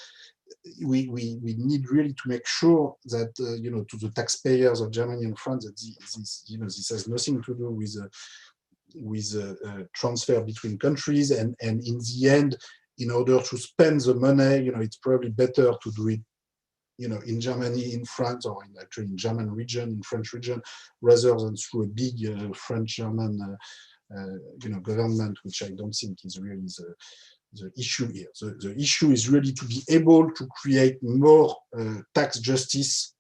we need really to make sure that to the taxpayers of Germany and France that this has nothing to do with transfer between countries, and in the end, in order to spend the money, it's probably better to do it in Germany, in France, or actually in German region, in French region, rather than through a big French-German government, which I don't think is really the issue here. The issue is really to be able to create more tax justice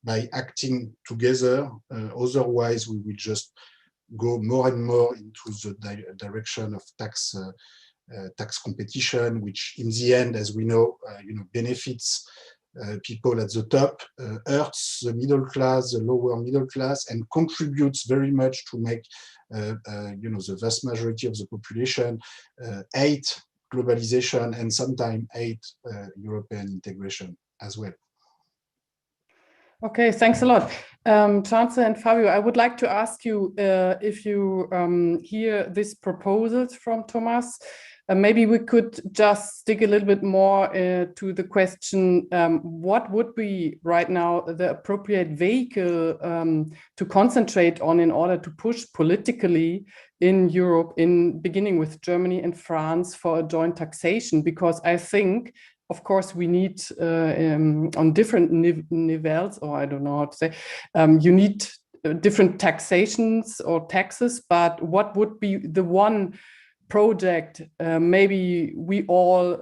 by acting together. Otherwise, we will just go more and more into the direction of tax competition, which in the end, as we know, benefits people at the top, hurts the middle class, the lower middle class, and contributes very much to make the vast majority of the population hate globalization and sometimes hate European integration as well. Okay, thanks a lot. Cansel and Fabio, I would like to ask you if you hear these proposals from Thomas. Maybe we could just stick a little bit more to the question, what would be right now the appropriate vehicle to concentrate on in order to push politically in Europe, beginning with Germany and France, for a joint taxation? Because I think, of course, we need on different nivels, or I don't know how to say, you need different taxations or taxes, but what would be the one project maybe we all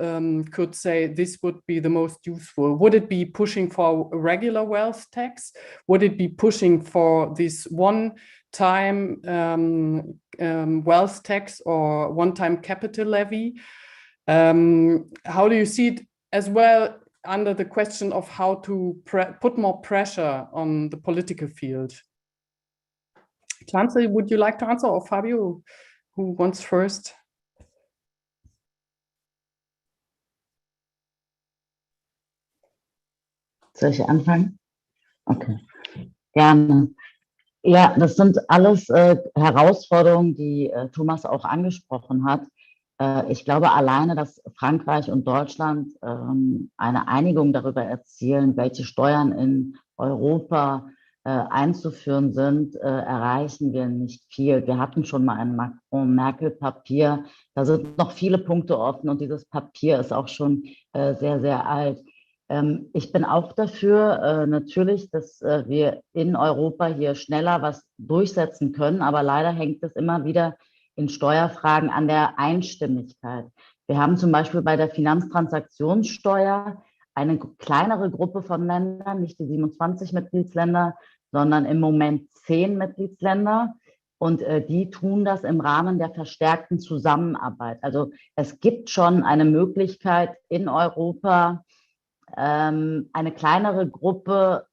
could say this would be the most useful? Would it be pushing for a regular wealth tax? Would it be pushing for this one-time wealth tax or one-time capital levy? How do you see it as well under the question of how to put more pressure on the political field? Cansel, would you like to answer, or Fabio, who wants first? Soll ich anfangen? Okay, gerne. Ja, das sind alles Herausforderungen, die Thomas auch angesprochen hat. Ich glaube alleine, dass Frankreich und Deutschland eine Einigung darüber erzielen, welche Steuern in Europa einzuführen sind, erreichen wir nicht viel. Wir hatten schon mal ein Macron-Merkel-Papier. Da sind noch viele Punkte offen und dieses Papier ist auch schon sehr, sehr alt. Ich bin auch dafür, natürlich, dass wir in Europa hier schneller was durchsetzen können, aber leider hängt es immer wieder in Steuerfragen an der Einstimmigkeit. Wir haben zum Beispiel bei der Finanztransaktionssteuer eine kleinere Gruppe von Ländern, nicht die 27 Mitgliedsländer, sondern im Moment 10 Mitgliedsländer. Und die tun das im Rahmen der verstärkten Zusammenarbeit. Also es gibt schon eine Möglichkeit in Europa, eine kleinere Gruppe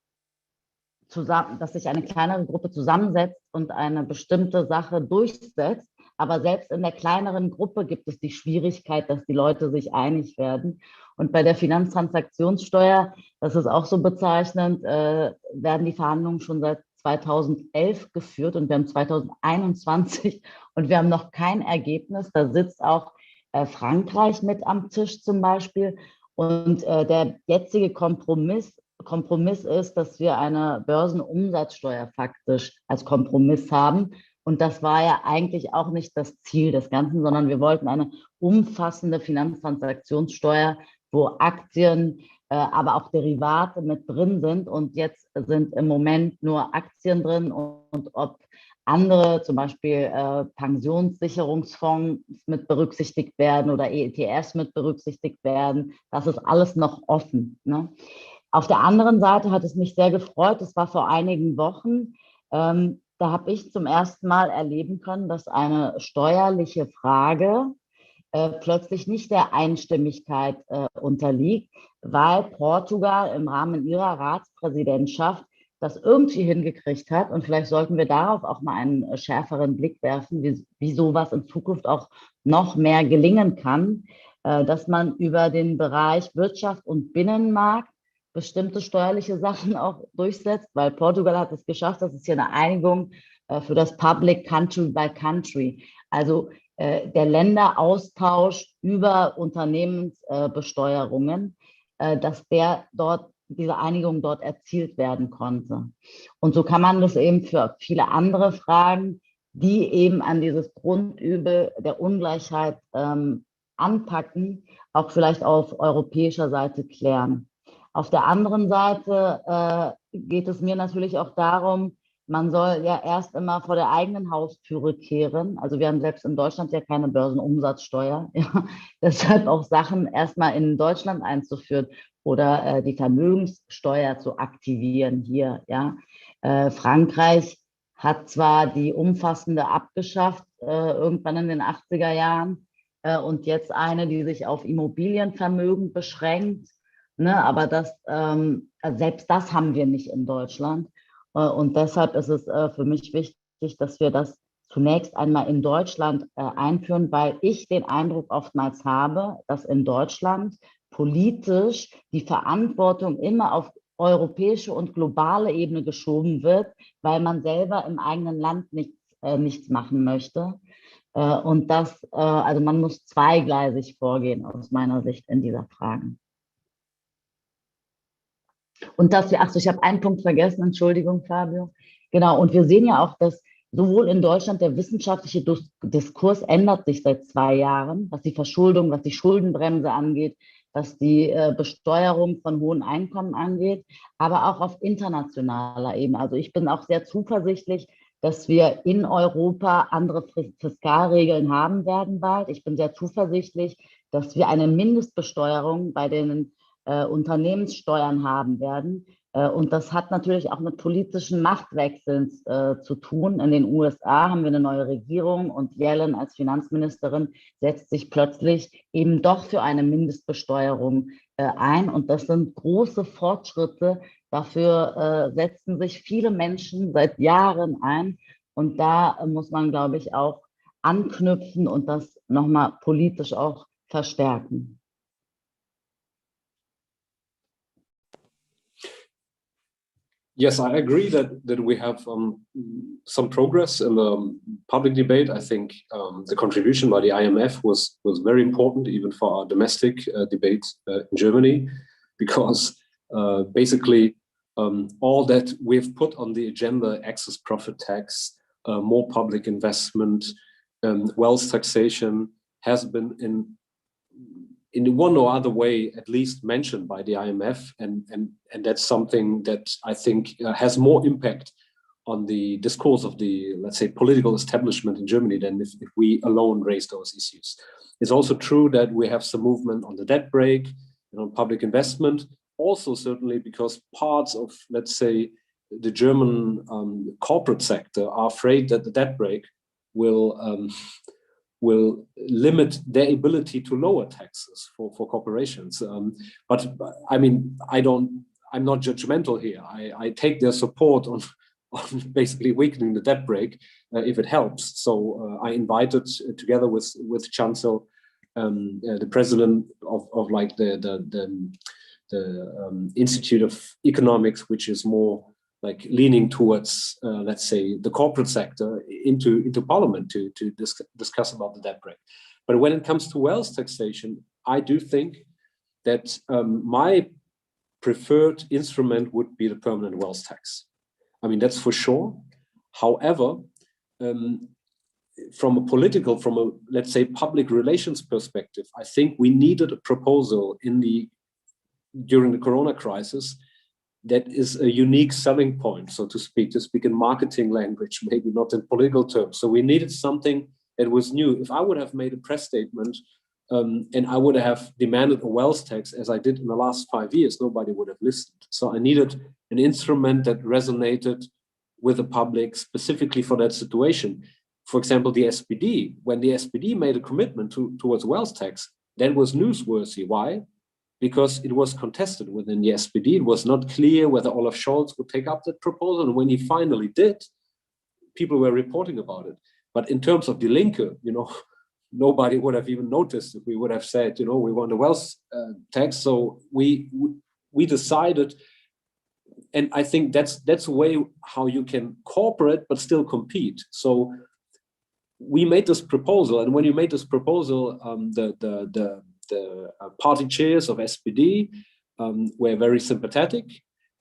dass sich eine kleinere Gruppe zusammensetzt und eine bestimmte Sache durchsetzt. Aber selbst in der kleineren Gruppe gibt es die Schwierigkeit, dass die Leute sich einig werden. Und bei der Finanztransaktionssteuer, das ist auch so bezeichnend, werden die Verhandlungen schon seit 2011 geführt und wir haben 2021 und wir haben noch kein Ergebnis. Da sitzt auch Frankreich mit am Tisch zum Beispiel. Und der jetzige Kompromiss ist, dass wir eine Börsenumsatzsteuer faktisch als Kompromiss haben. Und das war ja eigentlich auch nicht das Ziel des Ganzen, sondern wir wollten eine umfassende Finanztransaktionssteuer, wo Aktien, aber auch Derivate mit drin sind. Und jetzt sind im Moment nur Aktien drin und ob andere, zum Beispiel Pensionssicherungsfonds mit berücksichtigt werden oder ETFs mit berücksichtigt werden. Das ist alles noch offen, ne? Auf der anderen Seite hat es mich sehr gefreut, es war vor einigen Wochen, da habe ich zum ersten Mal erleben können, dass eine steuerliche Frage plötzlich nicht der Einstimmigkeit unterliegt, weil Portugal im Rahmen ihrer Ratspräsidentschaft das irgendwie hingekriegt hat. Und vielleicht sollten wir darauf auch mal einen schärferen Blick werfen, wie sowas in Zukunft auch noch mehr gelingen kann, dass man über den Bereich Wirtschaft und Binnenmarkt bestimmte steuerliche Sachen auch durchsetzt, weil Portugal hat es geschafft, das ist hier eine Einigung für das Public Country by Country. Also der Länderaustausch über Unternehmensbesteuerungen, dass diese Einigung dort erzielt werden konnte. Und so kann man das eben für viele andere Fragen, die eben an dieses Grundübel der Ungleichheit anpacken, auch vielleicht auf europäischer Seite klären. Auf der anderen Seite geht es mir natürlich auch darum, man soll ja erst immer vor der eigenen Haustüre kehren. Also wir haben selbst in Deutschland ja keine Börsenumsatzsteuer. Ja. Deshalb auch Sachen erstmal in Deutschland einzuführen oder die Vermögenssteuer zu aktivieren hier. Ja. Frankreich hat zwar die umfassende abgeschafft, irgendwann in den 80er Jahren, und jetzt eine, die sich auf Immobilienvermögen beschränkt. Ne, aber selbst das haben wir nicht in Deutschland. Und deshalb ist es für mich wichtig, dass wir das zunächst einmal in Deutschland einführen, weil ich den Eindruck oftmals habe, dass in Deutschland politisch die Verantwortung immer auf europäische und globale Ebene geschoben wird, weil man selber im eigenen Land nichts machen möchte. Und also man muss zweigleisig vorgehen aus meiner Sicht in dieser Frage. Und ich habe einen Punkt vergessen, Entschuldigung, Fabio. Genau, und wir sehen ja auch, dass sowohl in Deutschland der wissenschaftliche Diskurs ändert sich seit 2 Jahren, was die Verschuldung, was die Schuldenbremse angeht, was die Besteuerung von hohen Einkommen angeht, aber auch auf internationaler Ebene. Also ich bin auch sehr zuversichtlich, dass wir in Europa andere Fiskalregeln haben werden bald. Ich bin sehr zuversichtlich, dass wir eine Mindestbesteuerung bei den Unternehmenssteuern haben werden. Und das hat natürlich auch mit politischen Machtwechseln zu tun. In den USA haben wir eine neue Regierung und Yellen als Finanzministerin setzt sich plötzlich eben doch für eine Mindestbesteuerung ein. Und das sind große Fortschritte. Dafür setzen sich viele Menschen seit Jahren ein. Und da muss man, glaube ich, auch anknüpfen und das nochmal politisch auch verstärken. Yes, I agree that we have some progress in the public debate. I think the contribution by the IMF was very important, even for our domestic debate in Germany, because basically all that we've put on the agenda, excess profit tax, more public investment, wealth taxation, has been in one or other way at least mentioned by the IMF, and that's something that I think has more impact on the discourse of the, let's say, political establishment in Germany than if we alone raise those issues. It's also true that we have some movement on the debt brake, public investment, also certainly because parts of, let's say, the German corporate sector are afraid that the debt brake will limit their ability to lower taxes for corporations. But I mean, I'm not judgmental here. I take their support on basically weakening the debt brake if it helps. So I invited together with Cansel, the president of like the Institute of Economics, which is more like leaning towards, let's say, the corporate sector into parliament to discuss about the debt brake. But when it comes to wealth taxation, I do think that my preferred instrument would be the permanent wealth tax. I mean, that's for sure. However, from a let's say, public relations perspective, I think we needed a proposal during the Corona crisis that is a unique selling point, so to speak in marketing language, maybe not in political terms. So we needed something that was new. If I would have made a press statement and I would have demanded a wealth tax, as I did in the last 5 years, nobody would have listened. So I needed an instrument that resonated with the public specifically for that situation. for example, the SPD, when the SPD made a commitment towards wealth tax, that was newsworthy. Why? Because it was contested within the SPD. It was not clear whether Olaf Scholz would take up that proposal. And when he finally did, people were reporting about it. But in terms of the Linke, nobody would have even noticed if we would have said, we want a wealth tax. So we decided, and I think that's a way how you can cooperate but still compete. So we made this proposal, and when you made this proposal, the party chairs of SPD were very sympathetic,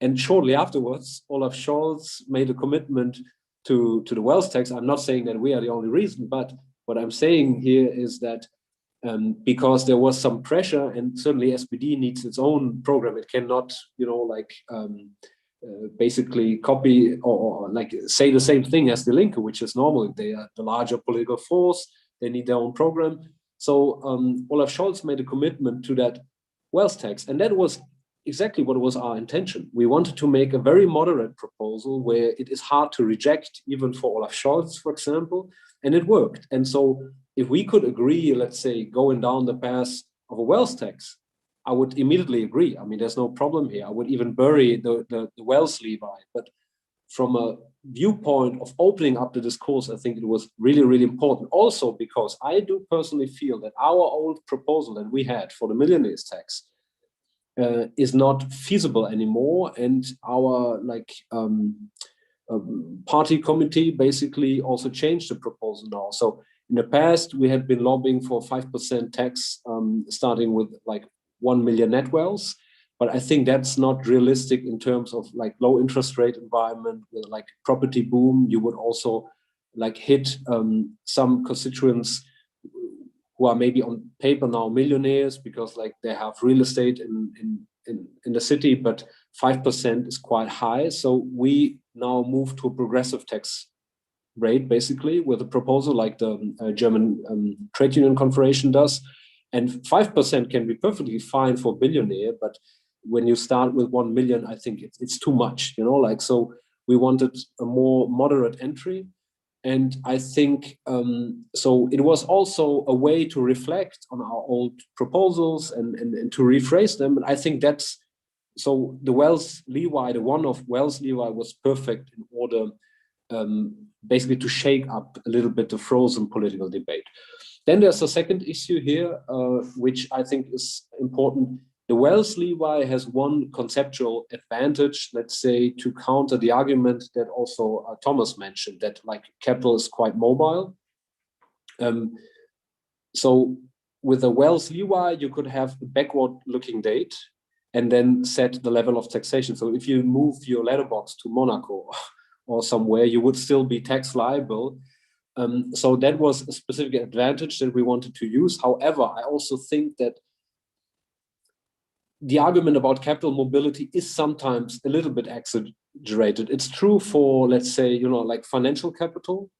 and shortly afterwards, Olaf Scholz made a commitment to the wealth tax. I'm not saying that we are the only reason, but what I'm saying here is that because there was some pressure, and certainly SPD needs its own program. It cannot, basically copy or like say the same thing as the Linke, which is normally they are the larger political force. They need their own program. So Olaf Scholz made a commitment to that wealth tax, and that was exactly what was our intention. We wanted to make a very moderate proposal where it is hard to reject, even for Olaf Scholz, for example, and it worked. And so if we could agree, let's say, going down the path of a wealth tax, I would immediately agree. I mean, there's no problem here. I would even bury the wealth levy. But from a viewpoint of opening up the discourse, I think it was really, really important. Also, because I do personally feel that our old proposal that we had for the millionaires tax is not feasible anymore, and our party committee basically also changed the proposal now. So in the past, we had been lobbying for 5% tax, starting with like 1 million net wealth, but I think that's not realistic in terms of like low interest rate environment with like property boom. You would also like hit some constituents who are maybe on paper now millionaires because like they have real estate in the city, but 5% is quite high. So we now move to a progressive tax rate, basically, with a proposal like the German Trade Union Confederation does. And 5% can be perfectly fine for a billionaire, but when you start with 1 million, I think it's too much, so we wanted a more moderate entry. And I think, so it was also a way to reflect on our old proposals and to rephrase them. And I think that's, so the wealth levy, the one-off wealth levy was perfect in order basically to shake up a little bit the frozen political debate. Then there's a second issue here, which I think is important. The wealth levy has one conceptual advantage, let's say, to counter the argument that also Thomas mentioned, that like capital is quite mobile. So with a wealth levy, you could have a backward-looking date and then set the level of taxation. So if you move your letterbox to Monaco or somewhere, you would still be tax liable. So that was a specific advantage that we wanted to use. However, I also think that the argument about capital mobility is sometimes a little bit exaggerated. It's true for, let's say, like financial capital,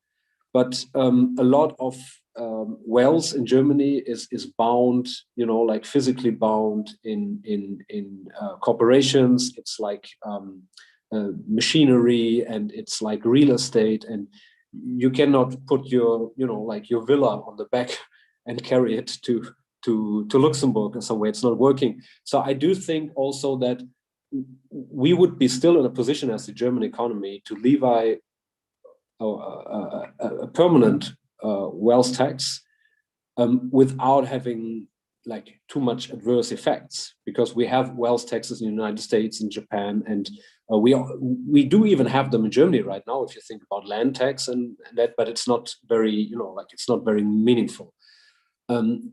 but a lot of wealth in Germany is bound, like physically bound in corporations. It's like machinery, and it's like real estate, and you cannot put your, like your villa on the back and carry it to Luxembourg or somewhere. It's not working. So I do think also that we would be still in a position as the German economy to levy a permanent wealth tax without having like too much adverse effects, because we have wealth taxes in the United States and Japan, and we do even have them in Germany right now, if you think about land tax and that, but it's not very, it's not very meaningful.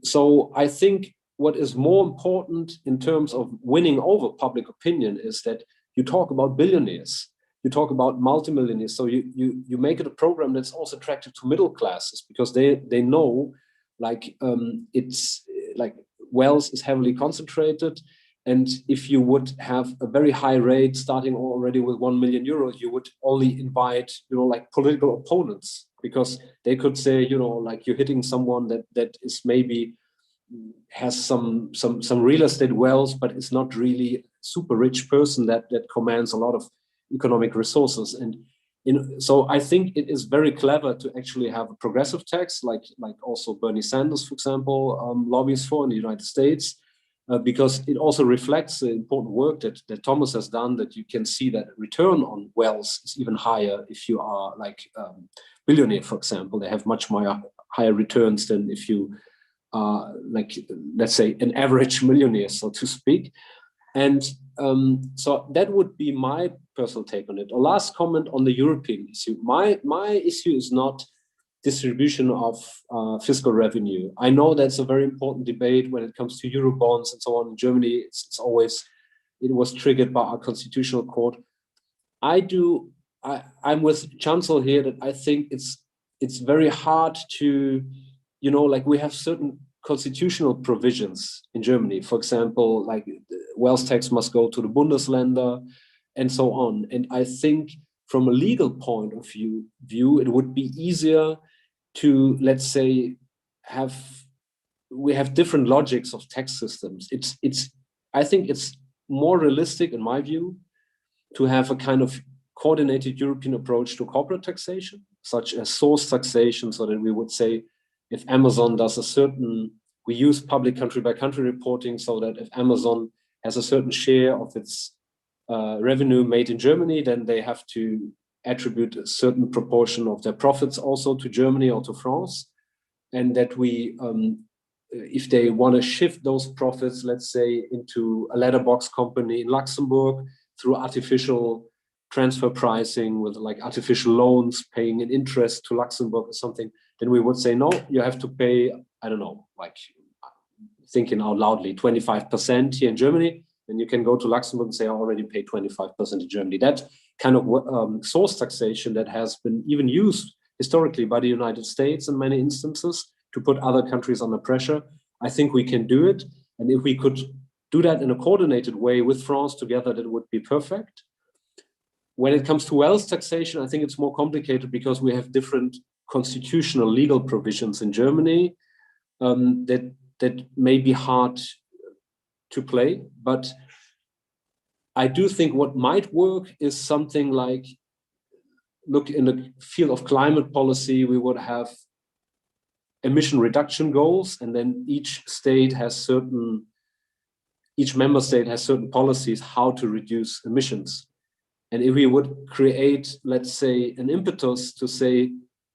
So I think what is more important in terms of winning over public opinion is that you talk about billionaires, you talk about multimillionaires. So you make it a program that's also attractive to middle classes, because they know like it's like wealth is heavily concentrated. And if you would have a very high rate starting already with 1 million euros, you would only invite, like political opponents, because they could say, like you're hitting someone that is maybe has some real estate wealth, but it's not really a super rich person that commands a lot of economic resources. And So I think it is very clever to actually have a progressive tax, like also Bernie Sanders, for example, lobbies for in the United States, because it also reflects the important work that Thomas has done, that you can see that return on wealth is even higher if you are like billionaire, for example. They have much more higher returns than if you are like, let's say, an average millionaire, so to speak. And so that would be my personal take on it. A last comment on the European issue. My issue is not distribution of fiscal revenue. I know that's a very important debate when it comes to Eurobonds and so on. In Germany, it was triggered by our constitutional court. I'm with Cansel here that I think it's very hard to, like we have certain constitutional provisions in Germany. For example, like wealth tax must go to the Bundesländer and so on. And I think from a legal point of view, it would be easier to, let's say, we have different logics of tax systems. I think it's more realistic, in my view, to have a kind of coordinated European approach to corporate taxation, such as source taxation, so that we would say, if Amazon does we use public country by country reporting, so that if Amazon has a certain share of its revenue made in Germany, then they have to attribute a certain proportion of their profits also to Germany or to France. And that if they want to shift those profits, let's say, into a letterbox company in Luxembourg through artificial transfer pricing with like artificial loans paying an interest to Luxembourg or something, then we would say, no, you have to pay, I don't know, like thinking out loudly, 25% here in Germany. Then you can go to Luxembourg and say, I already paid 25% in Germany. That kind of source taxation that has been even used historically by the United States in many instances to put other countries under pressure. I think we can do it. And if we could do that in a coordinated way with France together, that would be perfect. When it comes to wealth taxation, I think it's more complicated because we have different constitutional legal provisions in Germany that may be hard to play. But I do think what might work is something like, look, in the field of climate policy, we would have emission reduction goals, and then each member state has certain policies how to reduce emissions. And if we would create, let's say, an impetus to say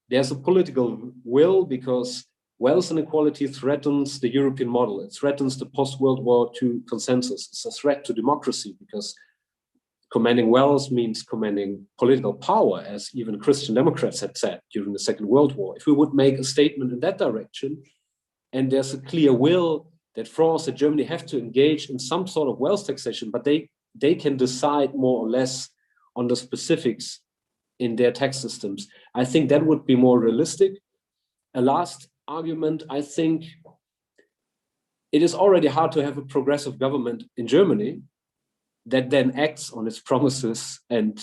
there's a political will, because wealth inequality threatens the European model. It threatens the post-World War II consensus. It's a threat to democracy, because commanding wealth means commanding political power, as even Christian Democrats had said during the Second World War. If we would make a statement in that direction, and there's a clear will that France and Germany have to engage in some sort of wealth taxation, but they can decide more or less on the specifics in their tax systems, I think that would be more realistic. A last argument, I think it is already hard to have a progressive government in Germany that then acts on its promises and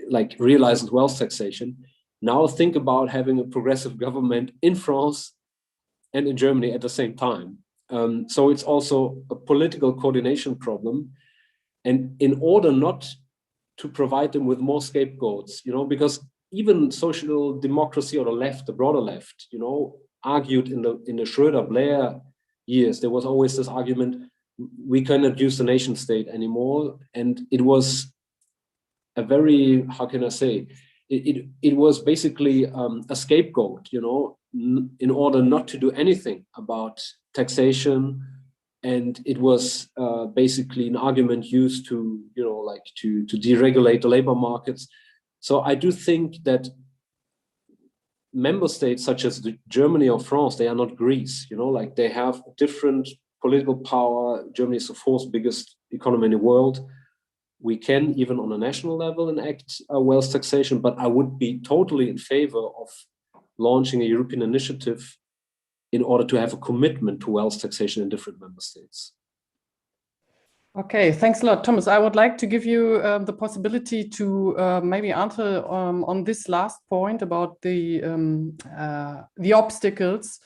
like realizes wealth taxation. Now think about having a progressive government in France and in Germany at the same time. So it's also a political coordination problem. And in order not to provide them with more scapegoats, because even social democracy or the left, the broader left, argued in the Schröder-Blair years, there was always this argument, we cannot use the nation state anymore. And it was a very, how can I say, it was basically a scapegoat, in order not to do anything about taxation. And it was basically an argument used to, to deregulate the labor markets. So I do think that member states such as Germany or France, they are not Greece, they have different political power. Germany is the fourth biggest economy in the world. We can, even on a national level, enact wealth taxation, but I would be totally in favor of launching a European initiative in order to have a commitment to wealth taxation in different member states. Okay, thanks a lot, Thomas. I would like to give you the possibility to maybe answer on this last point about the obstacles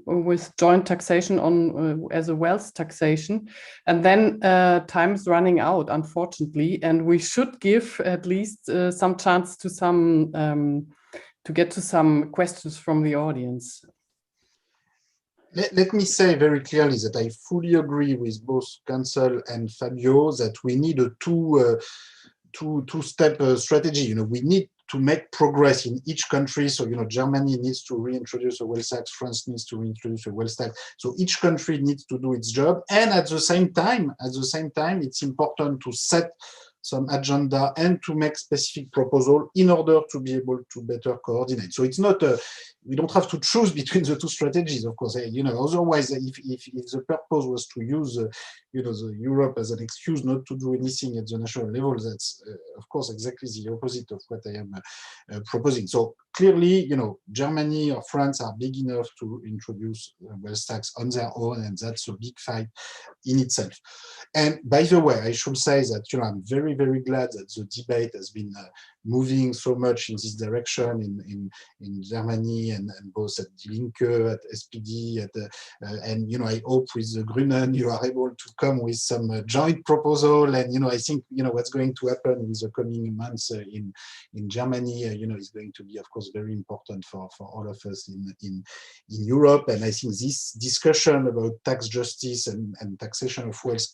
with joint taxation on as a wealth taxation. And then time is running out, unfortunately, and we should give at least some chance to some to get to some questions from the audience. Let me say very clearly that I fully agree with both Cansel and Fabio that we need a two-step strategy. We need to make progress in each country. So, Germany needs to reintroduce a wealth tax, France needs to reintroduce a wealth tax. So each country needs to do its job. And at the same time, it's important to set some agenda and to make specific proposal in order to be able to better coordinate. So it's not we don't have to choose between the two strategies, of course. Otherwise, if the purpose was to use the Europe as an excuse not to do anything at the national level, that's of course exactly the opposite of what I am proposing. So clearly, Germany or France are big enough to introduce wealth tax on their own, and that's a big fight in itself. And by the way, I should say that I'm very, very glad that the debate has been moving so much in this direction in Germany and both at Die Linke, at SPD, and I hope with the Grünen you are able to come with some joint proposal. And I think what's going to happen in the coming months in Germany is going to be, of course, very important for all of us in Europe. And I think this discussion about tax justice and taxation of wealth,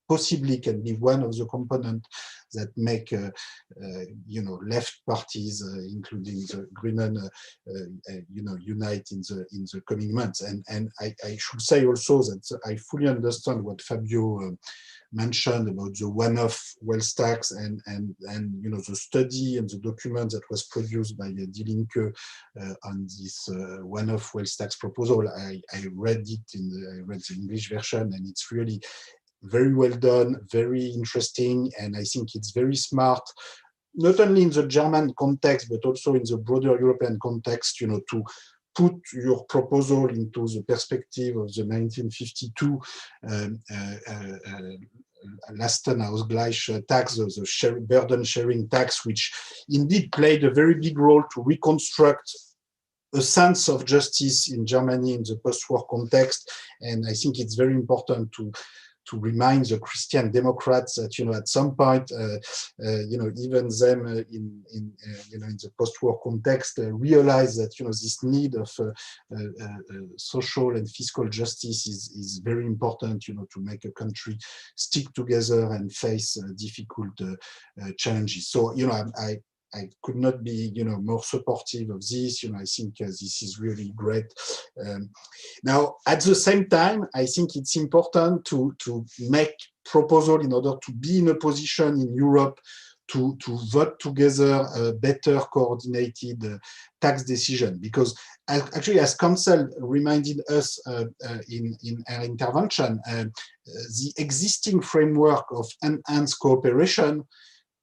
possibly can be one of the components that make left parties, including the Grünen, unite in the coming months. And I should say also that I fully understand what Fabio mentioned about the one-off wealth tax and the study and the document that was produced by Die Linke on this one-off wealth tax proposal. I read it I read the English version, and it's really very well done, very interesting, and I think it's very smart, not only in the German context, but also in the broader European context, to put your proposal into the perspective of the 1952 Lastenausgleich tax, the burden sharing tax, which indeed played a very big role to reconstruct a sense of justice in Germany in the post-war context. And I think it's very important to remind the Christian Democrats that at some point even them in the post-war context realize that this need of social and fiscal justice is very important to make a country stick together and face difficult challenges. So I could not be, more supportive of this. I think this is really great. Now, at the same time, I think it's important to make proposal in order to be in a position in Europe to vote together a better coordinated tax decision. Because actually, as Cansel reminded us in her intervention, the existing framework of enhanced cooperation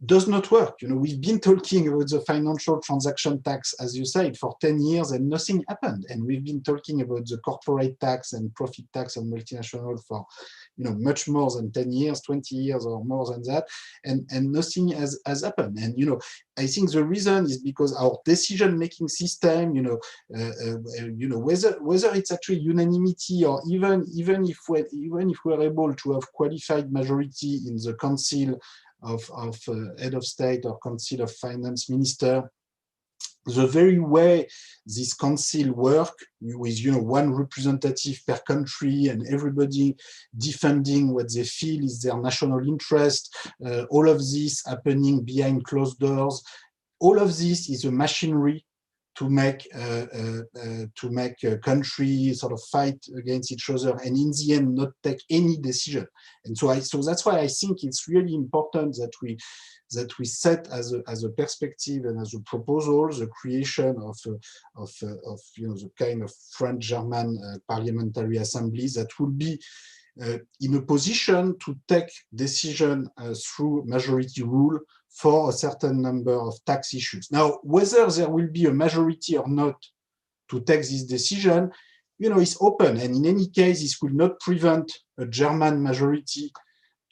does not work. We've been talking about the financial transaction tax, as you said, for 10 years and nothing happened. And we've been talking about the corporate tax and profit tax on multinational for, much more than 10 years, 20 years or more than that. And nothing has happened. And, I think the reason is because our decision-making system, whether it's actually unanimity or even if we're able to have qualified majority in the council of head of state or council of finance minister, the very way this council work with one representative per country and everybody defending what they feel is their national interest, all of this happening behind closed doors, all of this is a machinery to make a country sort of fight against each other and in the end not take any decision. And so that's why I think it's really important that we set as a perspective and as a proposal the creation of the kind of French-German parliamentary assemblies that will be in a position to take decision through majority rule for a certain number of tax issues. Now, whether there will be a majority or not to take this decision, is open. And in any case, this will not prevent a German majority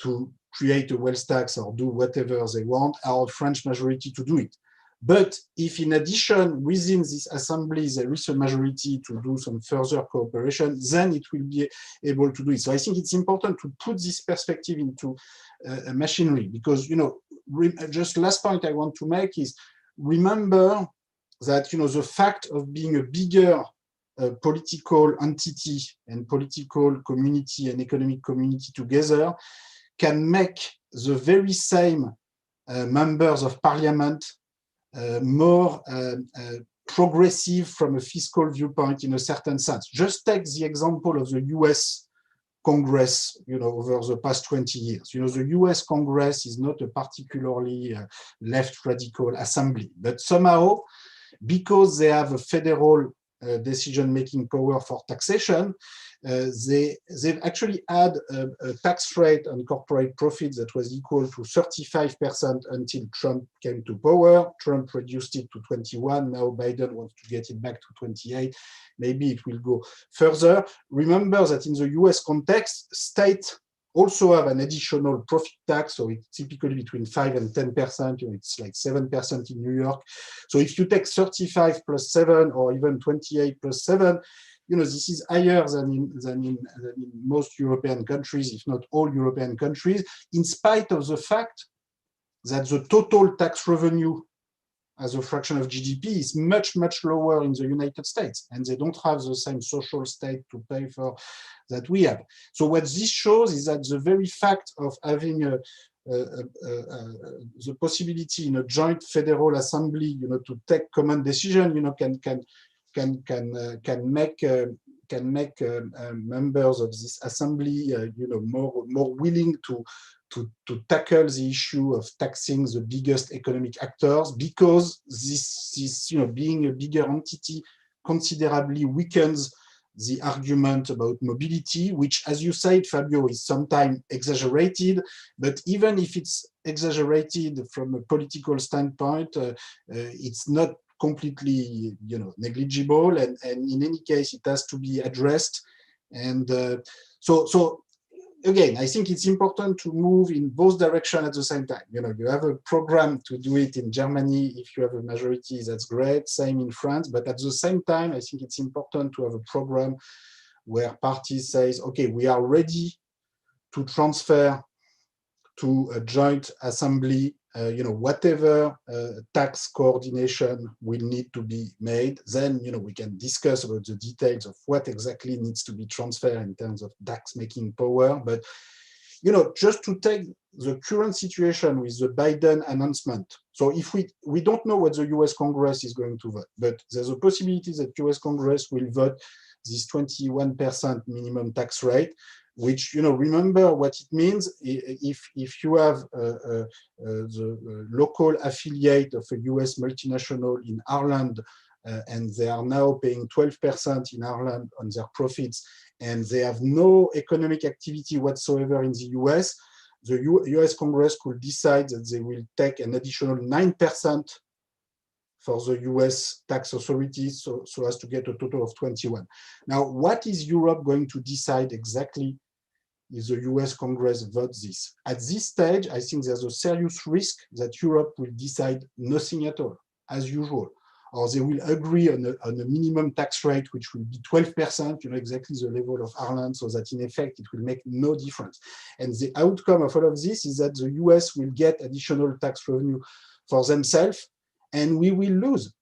to create a wealth tax or do whatever they want, or a French majority to do it. But if in addition, within this assembly, there is a majority to do some further cooperation, then it will be able to do it. So I think it's important to put this perspective into machinery, because, just last point I want to make is, remember that, the fact of being a bigger political entity and political community and economic community together can make the very same members of parliament more progressive from a fiscal viewpoint in a certain sense. Just take the example of the US Congress, over the past 20 years. The US Congress is not a particularly left radical assembly, but somehow, because they have a federal decision-making power for taxation, they've actually had a tax rate on corporate profits that was equal to 35% until Trump came to power. Trump reduced it to 21. Now Biden wants to get it back to 28. Maybe it will go further. Remember that in the US context, states also have an additional profit tax, so it's typically between 5 and 10%. It's like 7% in New York. So if you take 35 plus 7, or even 28 plus 7, this is higher than in most European countries, if not all European countries, in spite of the fact that the total tax revenue as a fraction of GDP is much, much lower in the United States, and they don't have the same social state to pay for that we have. So what this shows is that the very fact of having the possibility in a joint federal assembly, to take common decision, can make members of this assembly, more willing to tackle the issue of taxing the biggest economic actors, because this being a bigger entity considerably weakens the argument about mobility, which, as you said, Fabio, is sometimes exaggerated. But even if it's exaggerated from a political standpoint, it's not completely, negligible, and in any case, it has to be addressed. And so again, I think it's important to move in both directions at the same time. You have a program to do it in Germany. If you have a majority, that's great. Same in France. But at the same time, I think it's important to have a program where parties say, okay, we are ready to transfer to a joint assembly, whatever tax coordination will need to be made. Then, we can discuss about the details of what exactly needs to be transferred in terms of tax making power. But, just to take the current situation with the Biden announcement. So if we don't know what the US Congress is going to vote, but there's a possibility that US Congress will vote this 21% minimum tax rate, which, remember what it means. If you have the local affiliate of a US multinational in Ireland, and they are now paying 12% in Ireland on their profits, and they have no economic activity whatsoever in the US, the US Congress could decide that they will take an additional 9% for the US tax authorities, so as to get a total of 21. Now, what is Europe going to decide exactly if the US Congress votes this? At this stage, I think there's a serious risk that Europe will decide nothing at all, as usual. Or they will agree on a minimum tax rate, which will be 12%, exactly the level of Ireland, so that in effect, it will make no difference. And the outcome of all of this is that the US will get additional tax revenue for themselves, and we will lose.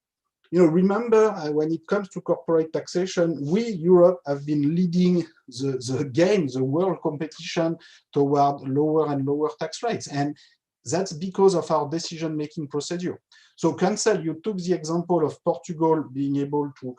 Remember, when it comes to corporate taxation, we, Europe, have been leading the game, the world competition toward lower and lower tax rates. And that's because of our decision-making procedure. So, Cansel, you took the example of Portugal being able to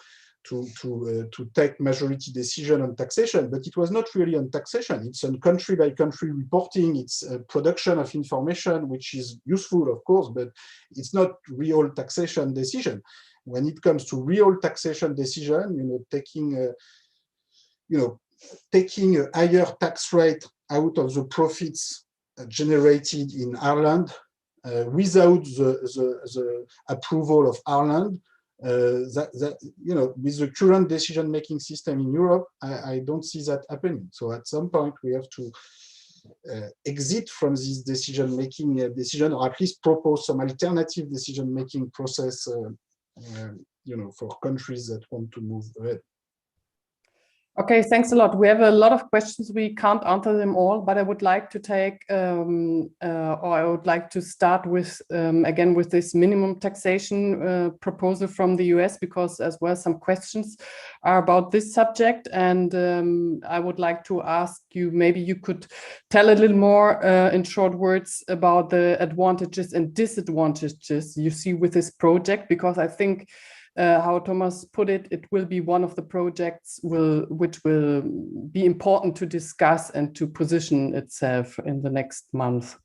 take majority decision on taxation, but it was not really on taxation. It's on country-by-country reporting. It's a production of information, which is useful, of course, but it's not real taxation decision. When it comes to real taxation decision, taking a higher tax rate out of the profits generated in Ireland without the approval of Ireland, with the current decision-making system in Europe, I don't see that happening. So at some point we have to exit from this decision-making decision, or at least propose some alternative decision-making process, for countries that want to move ahead. Okay, thanks a lot. We have a lot of questions. We can't answer them all, but I would like to take, or I would like to start with, again, with this minimum taxation proposal from the US, because as well some questions are about this subject. And I would like to ask you, maybe you could tell a little more in short words about the advantages and disadvantages you see with this project, because I think how Thomas put it, it will be one of the projects which will be important to discuss and to position itself in the next month.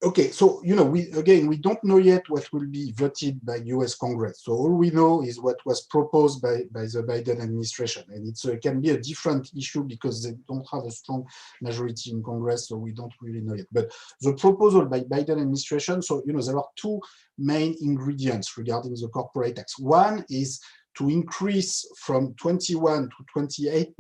Okay, so we don't know yet what will be voted by US Congress. So all we know is what was proposed by the Biden administration, and it can be a different issue because they don't have a strong majority in Congress, so we don't really know yet. But the proposal by Biden administration, so there are two main ingredients regarding the corporate tax. One is to increase from 21 to 28%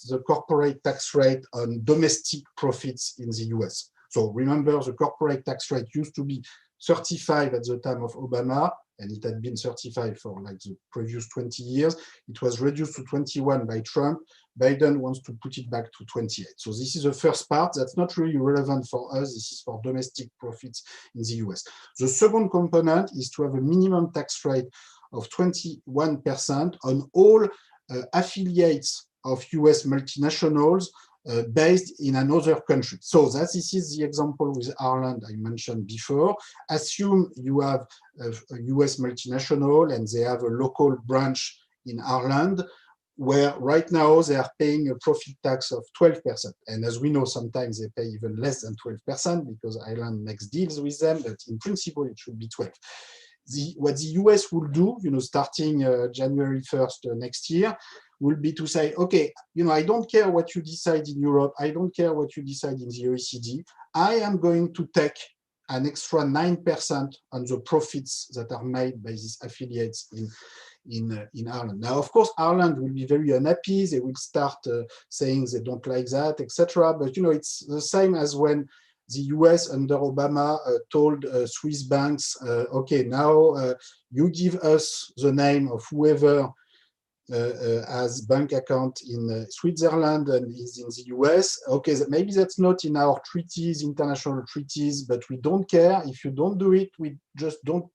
the corporate tax rate on domestic profits in the US. So remember, the corporate tax rate used to be 35 at the time of Obama, and it had been 35 for like the previous 20 years. It was reduced to 21 by Trump. Biden wants to put it back to 28. So this is the first part. That's not really relevant for us. This is for domestic profits in the US. The second component is to have a minimum tax rate of 21% on all affiliates of US multinationals based in another country. So this is the example with Ireland I mentioned before. Assume you have a US multinational and they have a local branch in Ireland, where right now they are paying a profit tax of 12%. And as we know, sometimes they pay even less than 12% because Ireland makes deals with them, but in principle, it should be 12. What the US will do, starting January 1st next year, will be to say, okay, I don't care what you decide in Europe, I don't care what you decide in the OECD, I am going to take an extra 9% on the profits that are made by these affiliates in Ireland. Now, of course, Ireland will be very unhappy, they will start saying they don't like that, etc. But it's the same as when the US under Obama told Swiss banks, okay, now you give us the name of whoever has bank account in Switzerland and is in the US. Okay, maybe that's not in our treaties, international treaties, but we don't care. If you don't do it, we just don't,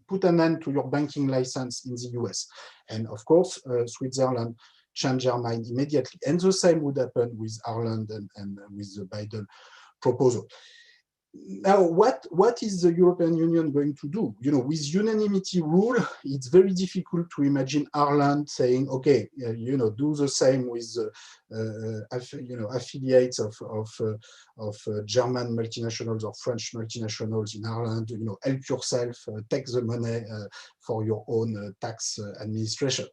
put an end to your banking license in the US. And of course, Switzerland changed their mind immediately. And the same would happen with Ireland and with the Biden proposal. Now, what is the European Union going to do? With unanimity rule, it's very difficult to imagine Ireland saying, okay, do the same with, affiliates of German multinationals or French multinationals in Ireland, help yourself, take the money for your own tax administration.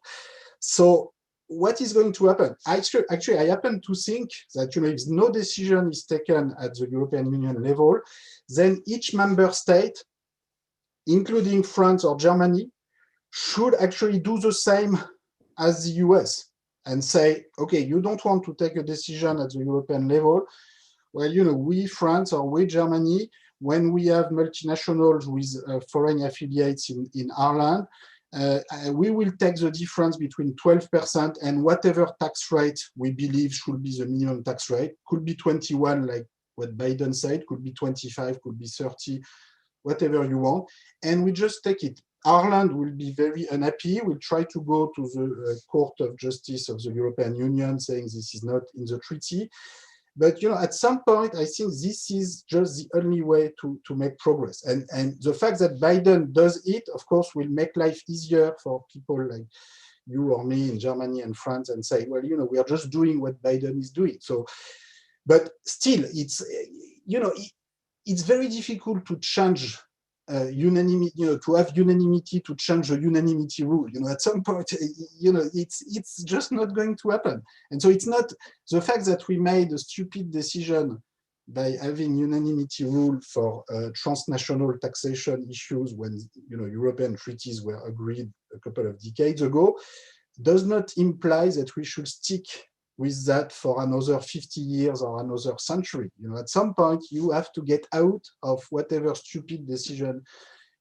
So, what is going to happen? Actually, I happen to think that if no decision is taken at the European Union level, then each member state, including France or Germany, should actually do the same as the US and say, okay, you don't want to take a decision at the European level. Well, we, France or we, Germany, when we have multinationals with foreign affiliates in Ireland, we will take the difference between 12% and whatever tax rate we believe should be the minimum tax rate. Could be 21, like what Biden said, could be 25, could be 30, whatever you want. And we just take it. Ireland will be very unhappy. We'll try to go to the Court of Justice of the European Union saying this is not in the treaty. But at some point, I think this is just the only way to make progress. And the fact that Biden does it, of course, will make life easier for people like you or me in Germany and France and say, well, we are just doing what Biden is doing. So, but still, it's it's very difficult to change unanimity, to have unanimity to change the unanimity rule. At some point, it's just not going to happen. And so it's not the fact that we made a stupid decision by having unanimity rule for transnational taxation issues when European treaties were agreed a couple of decades ago does not imply that we should stick with that for another 50 years or another century. You know, at some point, you have to get out of whatever stupid decision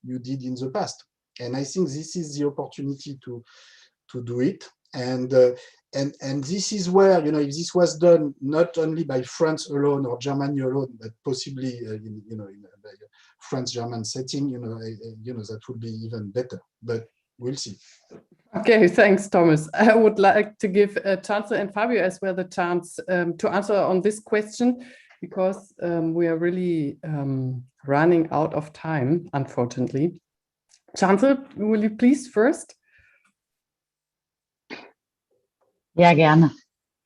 you did in the past. And I think this is the opportunity to do it. And this is where, you know, if this was done not only by France alone or Germany alone, but possibly, in a France-German setting, you know, that would be even better. But we'll see. Okay, thanks, Thomas. I would like to give Chancellor and Fabio as well the chance to answer on this question, because we are really running out of time, unfortunately. Chancellor, will you please first? Ja, gerne.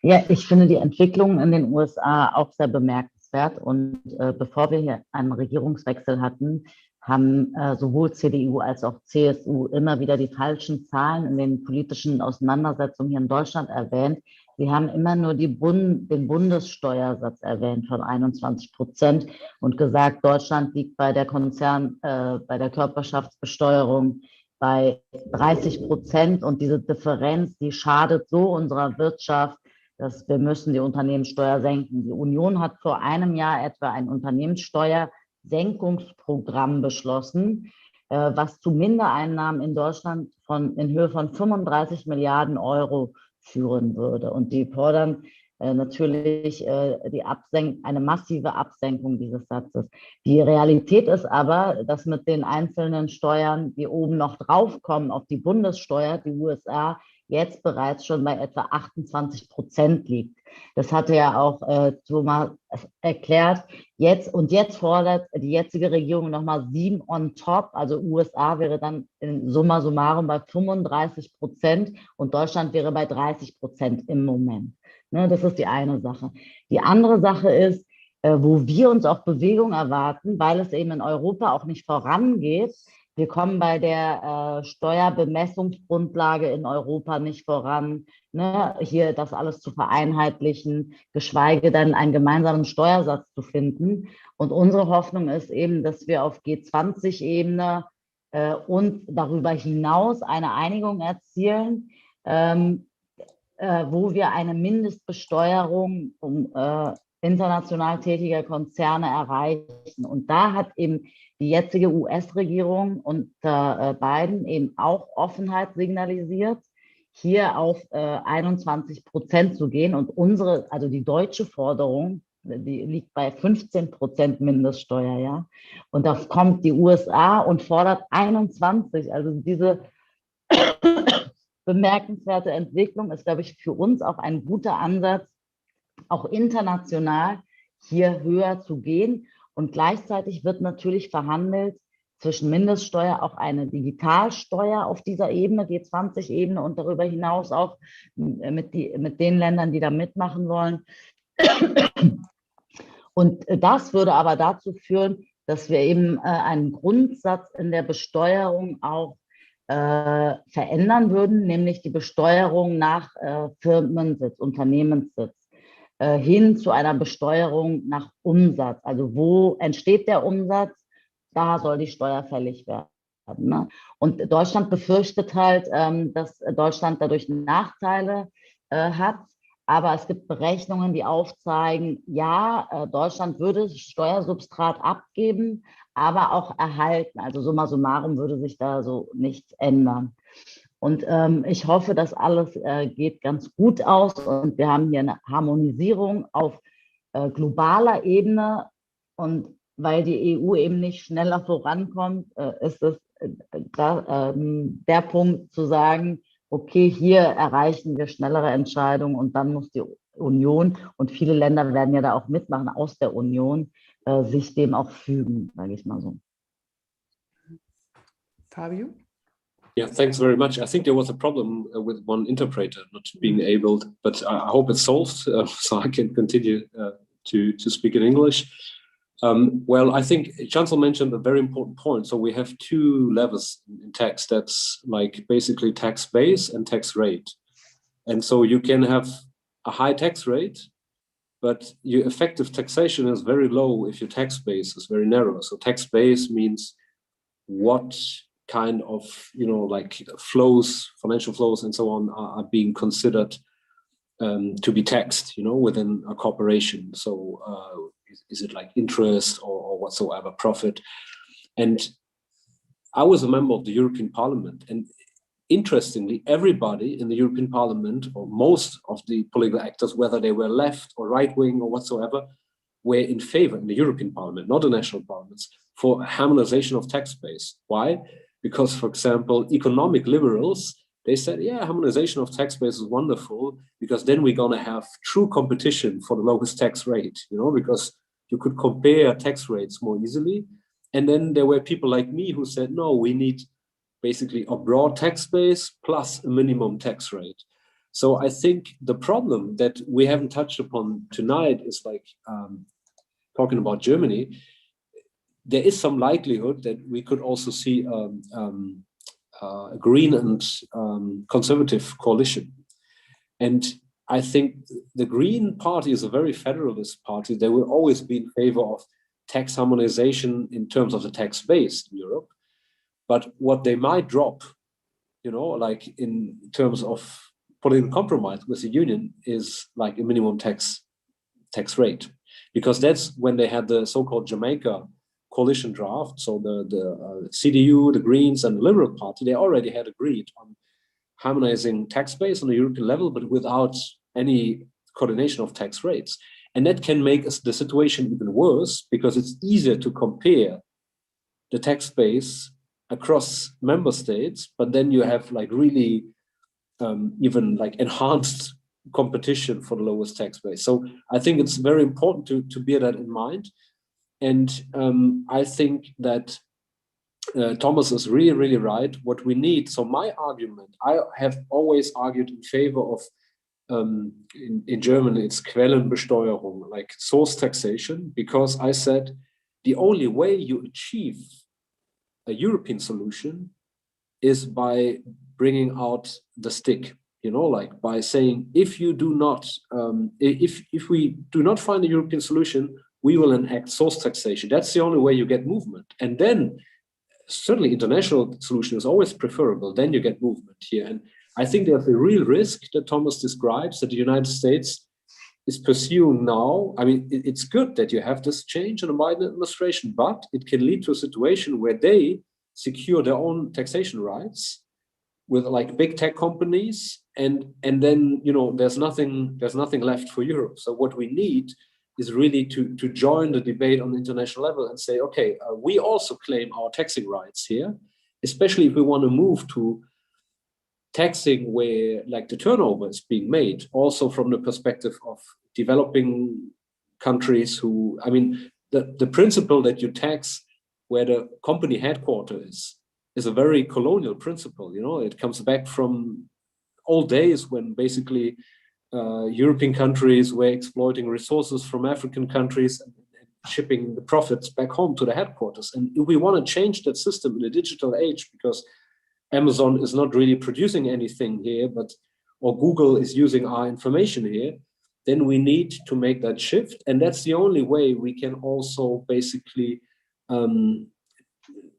Ja, ich finde die Entwicklung in den USA auch sehr bemerkenswert. Und bevor wir hier einen Regierungswechsel hatten, haben sowohl CDU als auch CSU immer wieder die falschen Zahlen in den politischen Auseinandersetzungen hier in Deutschland erwähnt. Sie haben immer nur den Bundessteuersatz erwähnt von 21% und gesagt, Deutschland liegt bei der bei der Körperschaftsbesteuerung bei 30% und diese Differenz, die schadet so unserer Wirtschaft, dass wir müssen die Unternehmenssteuer senken. Die Union hat vor einem Jahr etwa ein Unternehmenssteuersenkungsprogramm beschlossen, was zu Mindereinnahmen in Deutschland in Höhe von 35 Milliarden Euro führen würde. Und die fordern natürlich eine massive Absenkung dieses Satzes. Die Realität ist aber, dass mit den einzelnen Steuern, die oben noch draufkommen auf die Bundessteuer, die USA jetzt bereits schon bei etwa 28% liegt. Das hatte ja auch Thomas erklärt. Jetzt fordert die jetzige Regierung nochmal 7 on top. Also USA wäre dann in summa summarum bei 35% und Deutschland wäre bei 30% im Moment. Ne, das ist die eine Sache. Die andere Sache ist, wo wir uns auch Bewegung erwarten, weil es eben in Europa auch nicht vorangeht. Wir kommen bei der Steuerbemessungsgrundlage in Europa nicht voran, ne? Hier das alles zu vereinheitlichen, geschweige denn einen gemeinsamen Steuersatz zu finden. Und unsere Hoffnung ist eben, dass wir auf G20-Ebene und darüber hinaus eine Einigung erzielen, wo wir eine Mindestbesteuerung international tätiger Konzerne erreichen. Und da hat eben die jetzige US-Regierung unter Biden eben auch Offenheit signalisiert, hier auf 21% zu gehen. Und also die deutsche Forderung, die liegt bei 15% Mindeststeuer, ja. Und da kommt die USA und fordert 21. Also diese bemerkenswerte Entwicklung ist, glaube ich, für uns auch ein guter Ansatz, auch international hier höher zu gehen. Und gleichzeitig wird natürlich verhandelt zwischen Mindeststeuer auch eine Digitalsteuer auf dieser Ebene, G20-Ebene und darüber hinaus auch mit den Ländern, die da mitmachen wollen. Und das würde aber dazu führen, dass wir eben einen Grundsatz in der Besteuerung auch verändern würden, nämlich die Besteuerung nach Firmensitz, Unternehmenssitz, hin zu einer Besteuerung nach Umsatz. Also wo entsteht der Umsatz, da soll die Steuer fällig werden. Ne? Und Deutschland befürchtet halt, dass Deutschland dadurch Nachteile hat. Aber es gibt Berechnungen, die aufzeigen, ja, Deutschland würde Steuersubstrat abgeben, aber auch erhalten. Also summa summarum würde sich da so nichts ändern. Und ich hoffe, dass alles geht ganz gut aus und wir haben hier eine Harmonisierung auf globaler Ebene. Und weil die EU eben nicht schneller vorankommt, ist es der Punkt zu sagen, okay, hier erreichen wir schnellere Entscheidungen und dann muss die Union, und viele Länder werden ja da auch mitmachen aus der Union, sich dem auch fügen, sage ich mal so. Fabio? Yeah, thanks very much. I think there was a problem with one interpreter not being able, but I hope it's solved, so I can continue to speak in English. Well, I think Chancel mentioned a very important point. So we have two levels in tax. That's like basically tax base and tax rate. And so you can have a high tax rate, but your effective taxation is very low if your tax base is very narrow. So tax base means what kind of, like flows, financial flows and so on are being considered to be taxed, within a corporation. So is it like interest or whatsoever, profit? And I was a member of the European Parliament, and interestingly, everybody in the European Parliament, or most of the political actors, whether they were left or right wing or whatsoever, were in favor in the European Parliament, not the national parliaments, for harmonization of tax base. Why? Because, for example, economic liberals, they said, yeah, harmonization of tax base is wonderful, because then we're going to have true competition for the lowest tax rate, because you could compare tax rates more easily. And then there were people like me who said, no, we need basically a broad tax base plus a minimum tax rate. So I think the problem that we haven't touched upon tonight is like talking about Germany. There is some likelihood that we could also see a green and conservative coalition. And I think the Green Party is a very federalist party. They will always be in favor of tax harmonization in terms of the tax base in Europe. But what they might drop, like in terms of political compromise with the union, is like a minimum tax rate. Because that's when they had the so-called Jamaica coalition draft. So the CDU, the Greens, and the Liberal Party, they already had agreed on harmonizing tax base on the European level, but without any coordination of tax rates. And that can make the situation even worse, because it's easier to compare the tax base across member states, but then you have like really even like enhanced competition for the lowest tax base. So I think it's very important to bear that in mind. And I think that Thomas is really, really right. What we need, so my argument, I have always argued in favor of, in German, it's Quellenbesteuerung, like source taxation, because I said the only way you achieve a European solution is by bringing out the stick, like by saying, if you do not, if we do not find a European solution, we will enact source taxation. That's the only way you get movement. And then certainly international solution is always preferable. Then you get movement here. And I think there's a real risk that Thomas describes that the United States is pursuing now. I mean, it's good that you have this change in the Biden administration, but it can lead to a situation where they secure their own taxation rights with like big tech companies, and then there's nothing left for Europe. So what we need is really to join the debate on the international level and say, okay, we also claim our taxing rights here, especially if we want to move to taxing where like the turnover is being made, also from the perspective of developing countries who, I mean, the principle that you tax where the company headquarters is a very colonial principle. It comes back from old days when basically European countries were exploiting resources from African countries and shipping the profits back home to the headquarters. And if we want to change that system in the digital age, because Amazon is not really producing anything here, or Google is using our information here, then we need to make that shift. And that's the only way we can also basically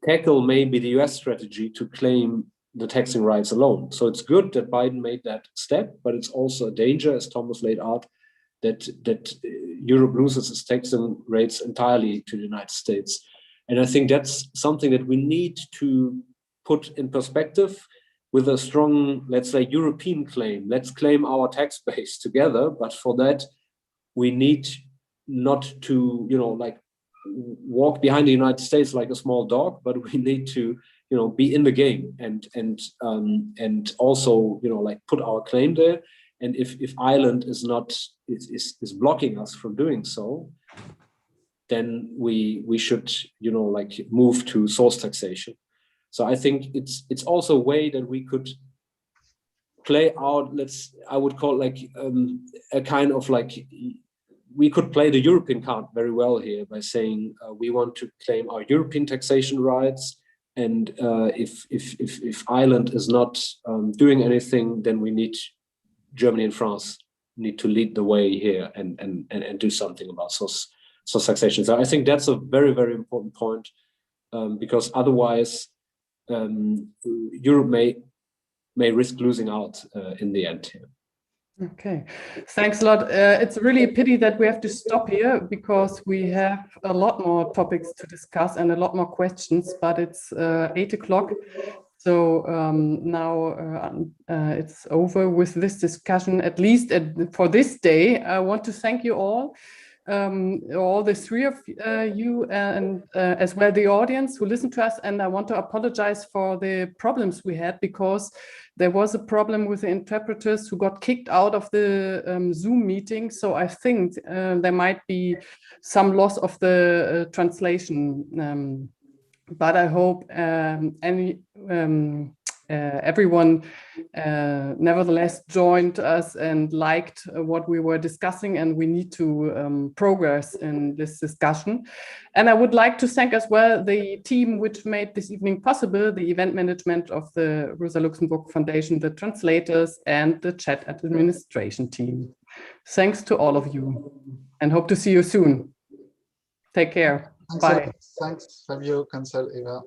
tackle maybe the US strategy to claim the taxing rights alone. So it's good that Biden made that step, but it's also a danger, as Thomas laid out, that Europe loses its taxing rates entirely to the United States. And I think that's something that we need to put in perspective with a strong, let's say, European claim. Let's claim our tax base together, but for that, we need not to, like walk behind the United States like a small dog, but we need to be in the game and also like put our claim there. And if Ireland is blocking us from doing so, then we should like move to source taxation. So I think it's also a way that we could play out. I would call like a kind of like, we could play the European card very well here by saying we want to claim our European taxation rights. And if Ireland is not doing anything, then we need Germany and France need to lead the way here and do something about source taxation. So I think that's a very, very important point, because otherwise Europe may risk losing out in the end here. Okay, thanks a lot. It's really a pity that we have to stop here because we have a lot more topics to discuss and a lot more questions, but it's 8 o'clock. So now it's over with this discussion, at least for this day. I want to thank you all the three of you, and as well the audience who listened to us. And I want to apologize for the problems we had, because there was a problem with the interpreters who got kicked out of the Zoom meeting. So I think there might be some loss of the translation. But I hope everyone nevertheless joined us and liked what we were discussing, and we need to progress in this discussion. And I would like to thank as well the team which made this evening possible, the event management of the Rosa Luxemburg Foundation, the translators, and the chat administration team. Thanks to all of you, and hope to see you soon. Take care. Bye. Thanks, Fabio, Cansel, Eva.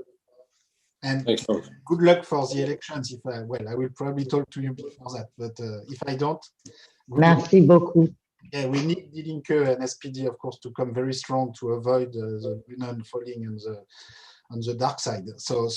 And Thanks, good luck for the elections. If I will probably talk to you before that, but if I don't, Merci beaucoup. Yeah, we need the LINKEN and SPD, of course, to come very strong to avoid the innen falling on the dark side. So